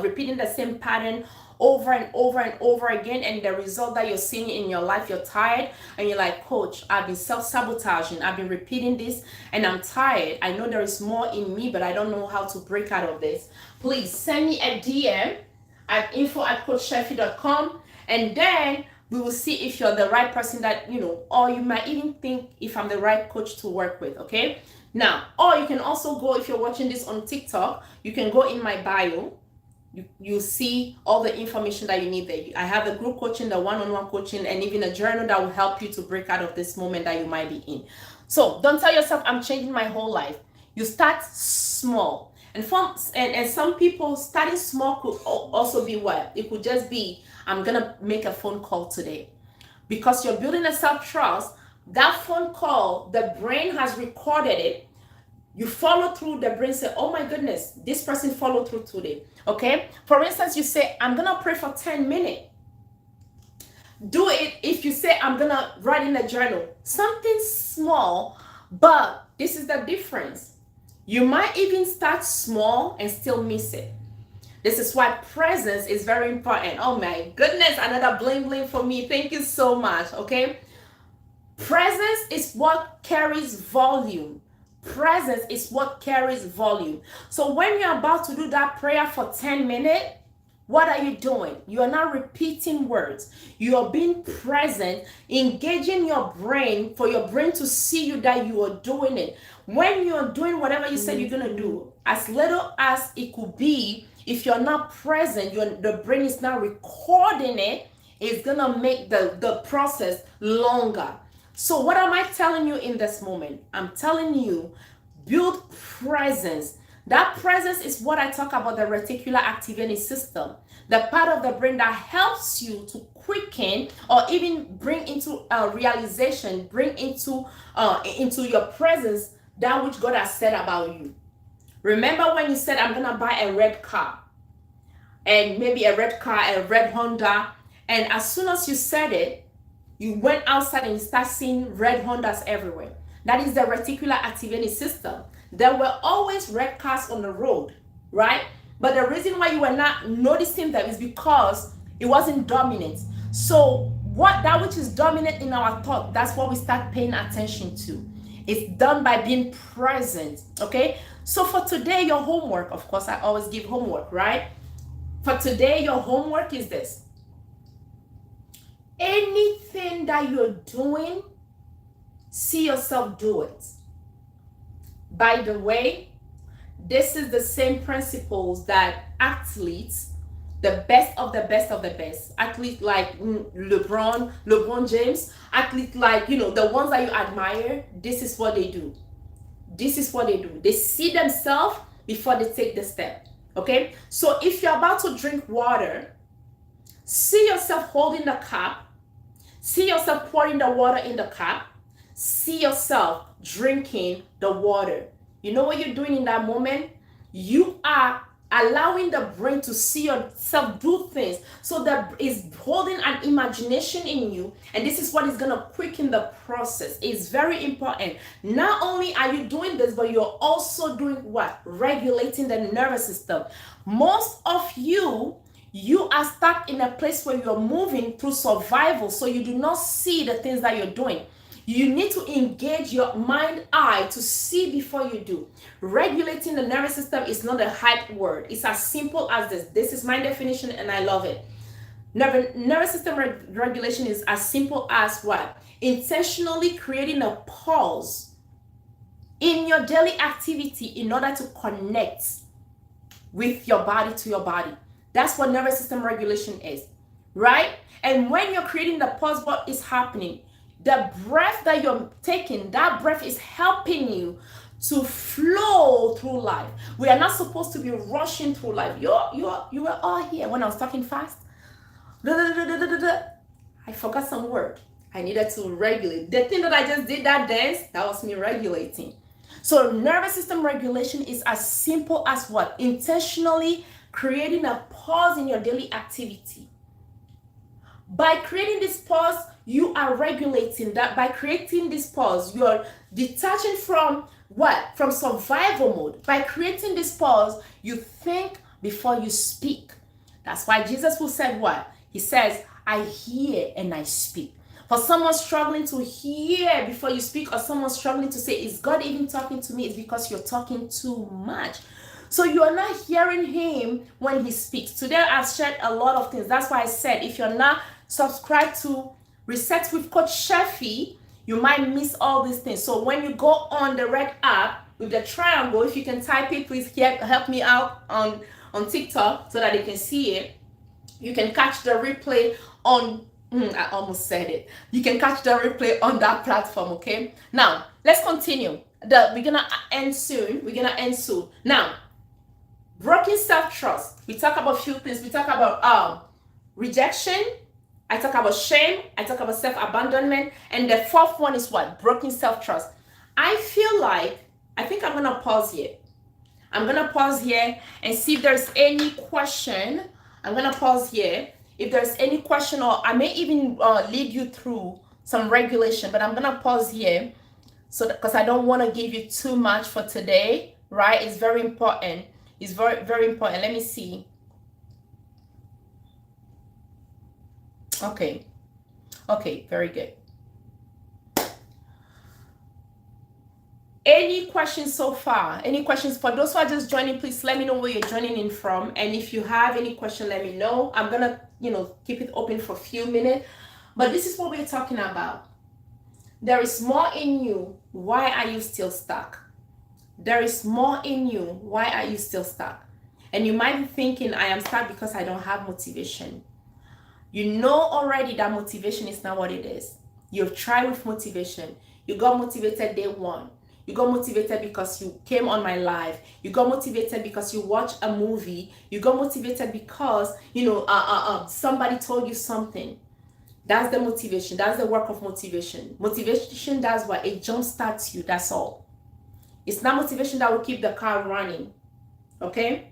repeating the same pattern over and over and over again, and the result that you're seeing in your life, you're tired and you're like, coach, I've been self-sabotaging, I've been repeating this and I'm tired. I know there is more in me, but I don't know how to break out of this. Please send me a DM at info@coachchefi.com, and then we will see if you're the right person that, or you might even think if I'm the right coach to work with. Okay, now, or you can also go, if you're watching this on TikTok, you can go in my bio. You see all the information that you need there. I have the group coaching, the one-on-one coaching, and even a journal that will help you to break out of this moment that you might be in. So don't tell yourself, I'm changing my whole life. You start small. And some people, starting small could also be what? It could just be, I'm going to make a phone call today. Because you're building a self-trust, that phone call, the brain has recorded it. You follow through, the brain say, oh my goodness, this person followed through today. Okay? For instance, you say, I'm going to pray for 10 minutes. Do it if you say, I'm going to write in a journal. Something small, but this is the difference. You might even start small and still miss it. This is why presence is very important. Oh my goodness, another bling bling for me. Thank you so much. Okay? Presence is what carries volume. Presence is what carries volume. So when you're about to do that prayer for 10 minutes, what are you doing? You are not repeating words. You are being present, engaging your brain for your brain to see you that you are doing it. When you're doing whatever you said you're going to do, as little as it could be, if you're not present, the brain is not recording it, it's going to make the process longer. So what am I telling you in this moment? I'm telling you, build presence. That presence is what I talk about, the reticular activating system, the part of the brain that helps you to quicken or even bring into realization, bring into your presence that which God has said about you. Remember when you said, I'm going to buy a red car, and maybe a red car, a red Honda, and as soon as you said it, you went outside and you start seeing red Hondas everywhere. That is the reticular activating system. There were always red cars on the road, right? But the reason why you were not noticing them is because it wasn't dominant. So that which is dominant in our thought, that's what we start paying attention to. It's done by being present, okay? So for today, your homework, of course, I always give homework, right? For today, your homework is this. Anything that you're doing, see yourself do it. By the way, this is the same principles that athletes, the best of the best of the best, athletes like LeBron James, athletes like, the ones that you admire, this is what they do. This is what they do. They see themselves before they take the step. Okay? So if you're about to drink water, see yourself holding the cup. See yourself pouring the water in the cup. See yourself drinking the water. You know what you're doing in that moment? You are allowing the brain to see yourself do things. So that is holding an imagination in you. And this is what is going to quicken the process. It's very important. Not only are you doing this, but you're also doing what? Regulating the nervous system. Most of you are stuck in a place where you're moving through survival, so you do not see the things that you're doing. You need to engage your mind eye to see before you do. Regulating the nervous system is not a hype word. It's as simple as this. This is my definition and I love it. Nervous system regulation is as simple as what? Intentionally creating a pause in your daily activity in order to connect with your body to your body. That's what nervous system regulation is. right? And when you're creating the pause, what is happening? The breath that you're taking, that breath is helping you to flow through life. We are not supposed to be rushing through life. You were all here when I was talking fast. I forgot some word. I needed to regulate. The thing that I just did, that dance, that was me regulating. So nervous system regulation is as simple as what? Intentionally creating a pause in your daily activity. By creating this pause, you are regulating that. By creating this pause, you're detaching from what? From survival mode. By creating this pause, you think before you speak. That's why Jesus will say what? He says, I hear and I speak. For someone struggling to hear before you speak, or someone struggling to say, is God even talking to me? It's because you're talking too much. So you are not hearing him when he speaks. Today I've shared a lot of things. That's why I said, if you're not subscribed to Reset with Coach Chefi, you might miss all these things. So when you go on the red app with the triangle, if you can type it, please help me out on TikTok so that they can see it. You can catch the replay on, I almost said it. You can catch the replay on that platform, okay? Now, let's continue. We're gonna end soon. Now, broken self-trust. We talk about a few things. We talk about rejection. I talk about shame. I talk about self-abandonment. And the fourth one is what? Broken self-trust. I think I'm gonna pause here. I'm gonna pause here and see if there's any question. I'm gonna pause here. If there's any question, or I may even lead you through some regulation, but I'm gonna pause here so because I don't want to give you too much for today, right? It's very important. It's very, very important. Let me see. Okay, very good. Any questions so far? Any questions? For those who are just joining, please let me know where you're joining in from. And if you have any question, let me know. I'm gonna, keep it open for a few minutes. But this is what we're talking about. There is more in you. Why are you still stuck? There is more in you. Why are you still stuck? And you might be thinking, I am stuck because I don't have motivation. You know already that motivation is not what it is. You've tried with motivation. You got motivated day one. You got motivated because you came on my live. You got motivated because you watched a movie. You got motivated because, somebody told you something. That's the motivation. That's the work of motivation. Motivation does what? It jumpstarts you. That's all. It's not motivation that will keep the car running. Okay?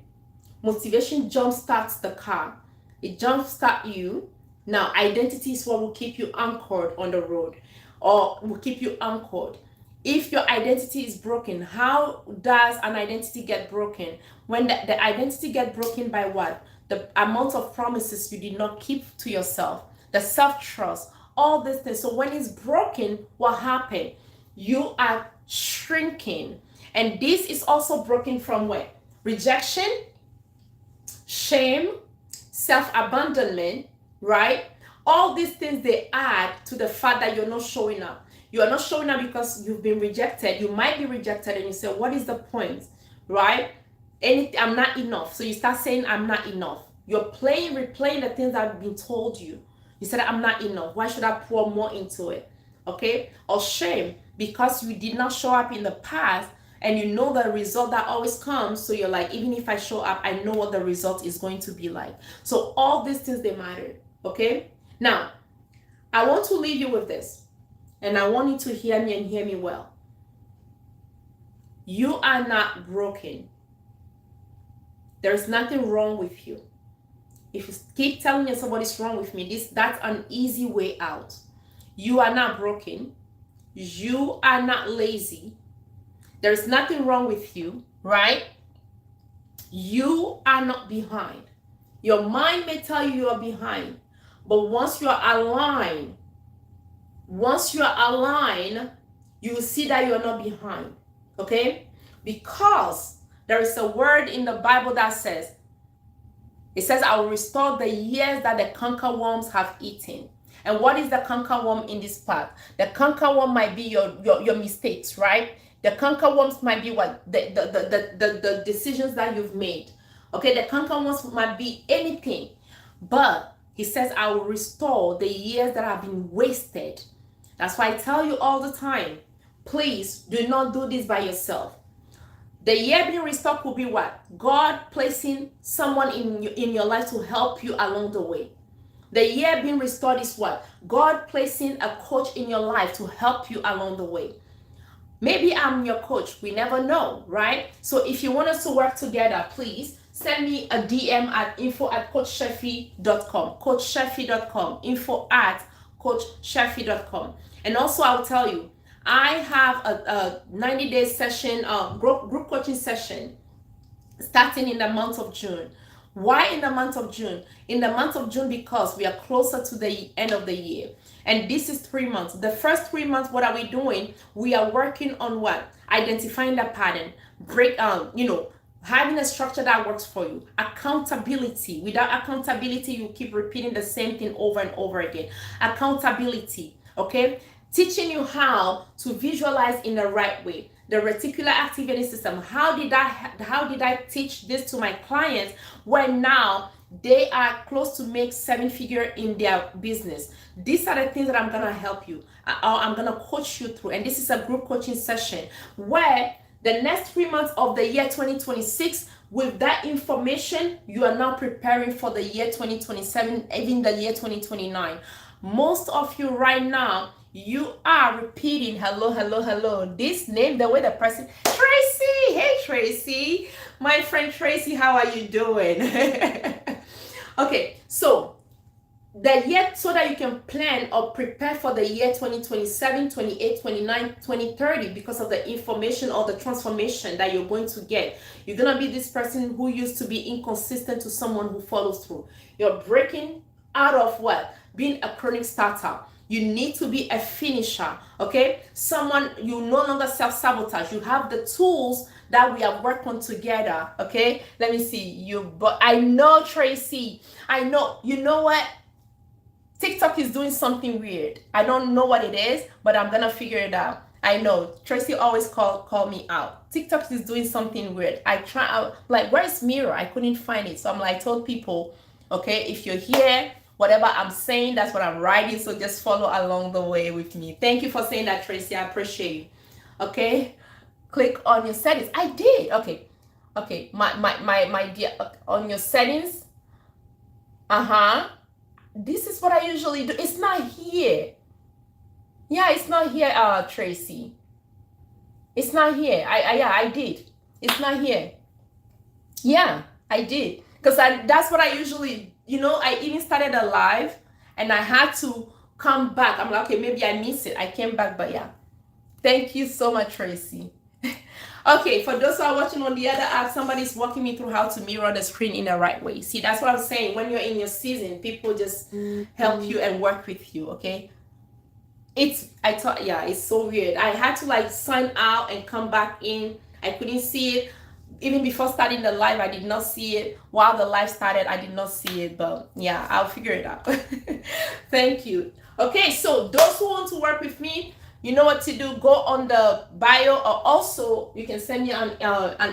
Motivation jumpstarts the car. It jumpstarts you. Now, identity is what will keep you anchored on the road, or will keep you anchored. If your identity is broken, how does an identity get broken? When the identity get broken by what? The amount of promises you did not keep to yourself, the self-trust, all these things. So when it's broken, what happened? You are shrinking. And this is also broken from where? Rejection, shame, self-abandonment, right? All these things, they add to the fact that you're not showing up. You are not showing up because you've been rejected. You might be rejected and you say, what is the point, right? I'm not enough. So you start saying, I'm not enough. You're replaying the things that have been told you. You said, I'm not enough. Why should I pour more into it? Okay? Or shame, because you did not show up in the past and you know the result that always comes. So you're like, even if I show up, I know what the result is going to be like. So all these things, they matter. Okay? Now, I want to leave you with this. And I want you to hear me and hear me well. You are not broken. There's nothing wrong with you. If you keep telling yourself what is wrong with me, that's an easy way out. You are not broken. You are not lazy. There's nothing wrong with you, right? You are not behind. Your mind may tell you are behind, but once you are aligned, you will see that you're not behind. Okay? Because there is a word in the Bible that says, I will restore the years that the cankerworms have eaten. And what is the cankerworm in this part? The cankerworm might be your mistakes, right? The cankerworms might be what? The decisions that you've made. Okay, the cankerworms might be anything. But He says, I will restore the years that have been wasted. That's why I tell you all the time, please do not do this by yourself. The year being restored will be what? God placing someone in your life to help you along the way. The year being restored is what? God placing a coach in your life to help you along the way. Maybe I'm your coach. We never know, right? So if you want us to work together, please send me a DM at info@coachchefi.com. coachchefi.com. info@coachchefi.com. And also I'll tell you, I have a 90-day session, group coaching session starting in the month of June. Why in the month of June? In the month of June, because we are closer to the end of the year. And this is 3 months. The first 3 months, what are we doing? We are working on what? Identifying the pattern, having a structure that works for you. Accountability. Without accountability, you keep repeating the same thing over and over again. Accountability, okay? Teaching you how to visualize in the right way. The reticular activating system. How did I teach this to my clients when now they are close to make 7-figure in their business? These are the things that I'm gonna help you. I'm gonna coach you through, and this is a group coaching session where the next 3 months of the year 2026, with that information, you are now preparing for the year 2027, even the year 2029. Most of you right now, you are repeating hello. This name, the way the person, Tracy. Hey Tracy, my friend Tracy, how are you doing? Okay, so the year, so that you can plan or prepare for the year 2027, 28, 29, 2030, because of the information or the transformation that you're going to get. You're gonna be this person who used to be inconsistent to someone who follows through. You're breaking out of what? Being a chronic starter. You need to be a finisher, okay? Someone, you no longer self-sabotage. You have the tools that we have worked on together, okay? Let me see you, but I know, Tracy, I know, you know what? TikTok is doing something weird. I don't know what it is, but I'm gonna figure it out. I know, Tracy always call me out. TikTok is doing something weird. I try out, like, where's Mirror? I couldn't find it. So I'm like, I told people, okay, if you're here, whatever I'm saying, that's what I'm writing. So just follow along the way with me. Thank you for saying that, Tracy. I appreciate you. Okay. Click on your settings. I did. Okay. Okay. My dear, on your settings. This is what I usually do. It's not here. Yeah, it's not here, Tracy. It's not here. I did. It's not here. Yeah, I did. Because that's what I usually, I even started a live and I had to come back. I'm like, okay, maybe I missed it. I came back, but yeah. Thank you so much, Tracy. Okay, for those who are watching on the other app, somebody's walking me through how to mirror the screen in the right way. See, that's what I'm saying. When you're in your season, people just help you and work with you, okay? It's so weird. I had to like sign out and come back in. I couldn't see it. Even before starting the live, I did not see it. While the live started, I did not see it. But yeah, I'll figure it out. Thank you. Okay, so those who want to work with me, you know what to do. Go on the bio, or also you can send me an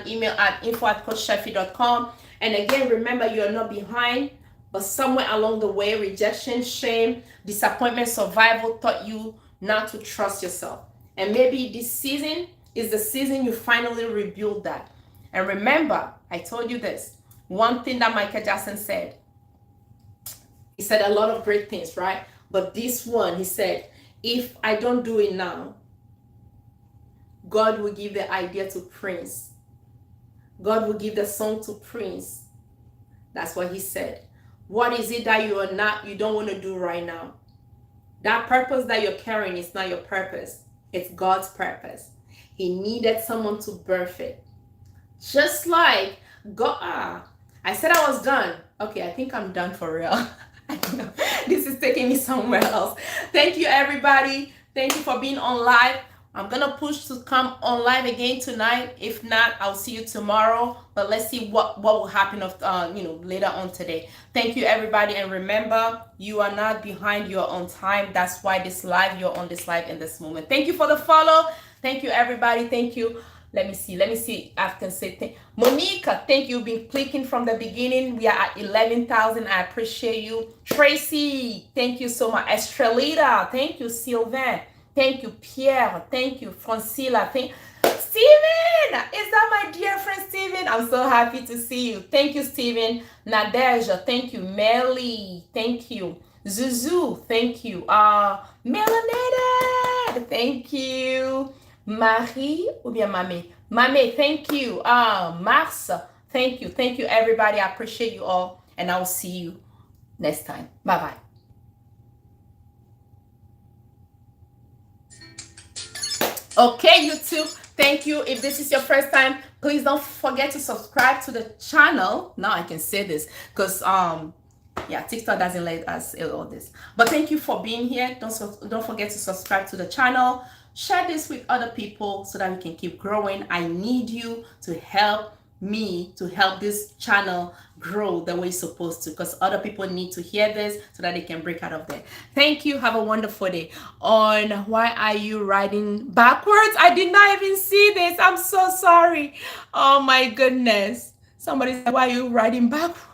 email at info@coachchefi.com. And again, remember, you are not behind, but somewhere along the way, rejection, shame, disappointment, survival taught you not to trust yourself. And maybe this season is the season you finally rebuild that. And remember, I told you this. One thing that Michael Jackson said. He said a lot of great things, right? But this one, he said, if I don't do it now, God will give the idea to Prince. God will give the song to Prince. That's what he said. What is it that you don't want to do right now? That purpose that you're carrying is not your purpose. It's God's purpose. He needed someone to birth it. Just like God. I said I was done. Okay, I think I'm done for real. I don't know. This is taking me somewhere else. Thank you, everybody. Thank you for being on live. I'm gonna push to come on live again tonight. If not, I'll see you tomorrow. But let's see what will happen later on today. Thank you, everybody, and remember, you are not behind. You're on time. That's why you're on this live in this moment. Thank you for the follow. Thank you, everybody. Thank you. Let me see. Let me see. I can say Monica, thank you. You've been clicking from the beginning. We are at 11,000. I appreciate you. Tracy, thank you so much. Estrelita, thank you. Sylvain, thank you. Pierre, thank you. Francila, thank Steven, is that my dear friend Steven? I'm so happy to see you. Thank you, Steven. Nadeja, thank you. Melly, thank you. Zuzu, thank you. Melanated, thank you. Marie ou bien Mame? Mame, thank you. Mars, thank you. Thank you, everybody. I appreciate you all. And I'll see you next time. Bye bye. Okay, YouTube. Thank you. If this is your first time, please don't forget to subscribe to the channel. Now I can say this because yeah, TikTok doesn't let us say all this. But thank you for being here. Don't forget to subscribe to the channel. Share this with other people so that we can keep growing. I need you to help me to help this channel grow the way it's supposed to, because other people need to hear this so that they can break out of there. Thank you. Have a wonderful day. On why are you writing backwards? I did not even see this. I'm so sorry. Oh my goodness. Somebody said, why are you writing backwards?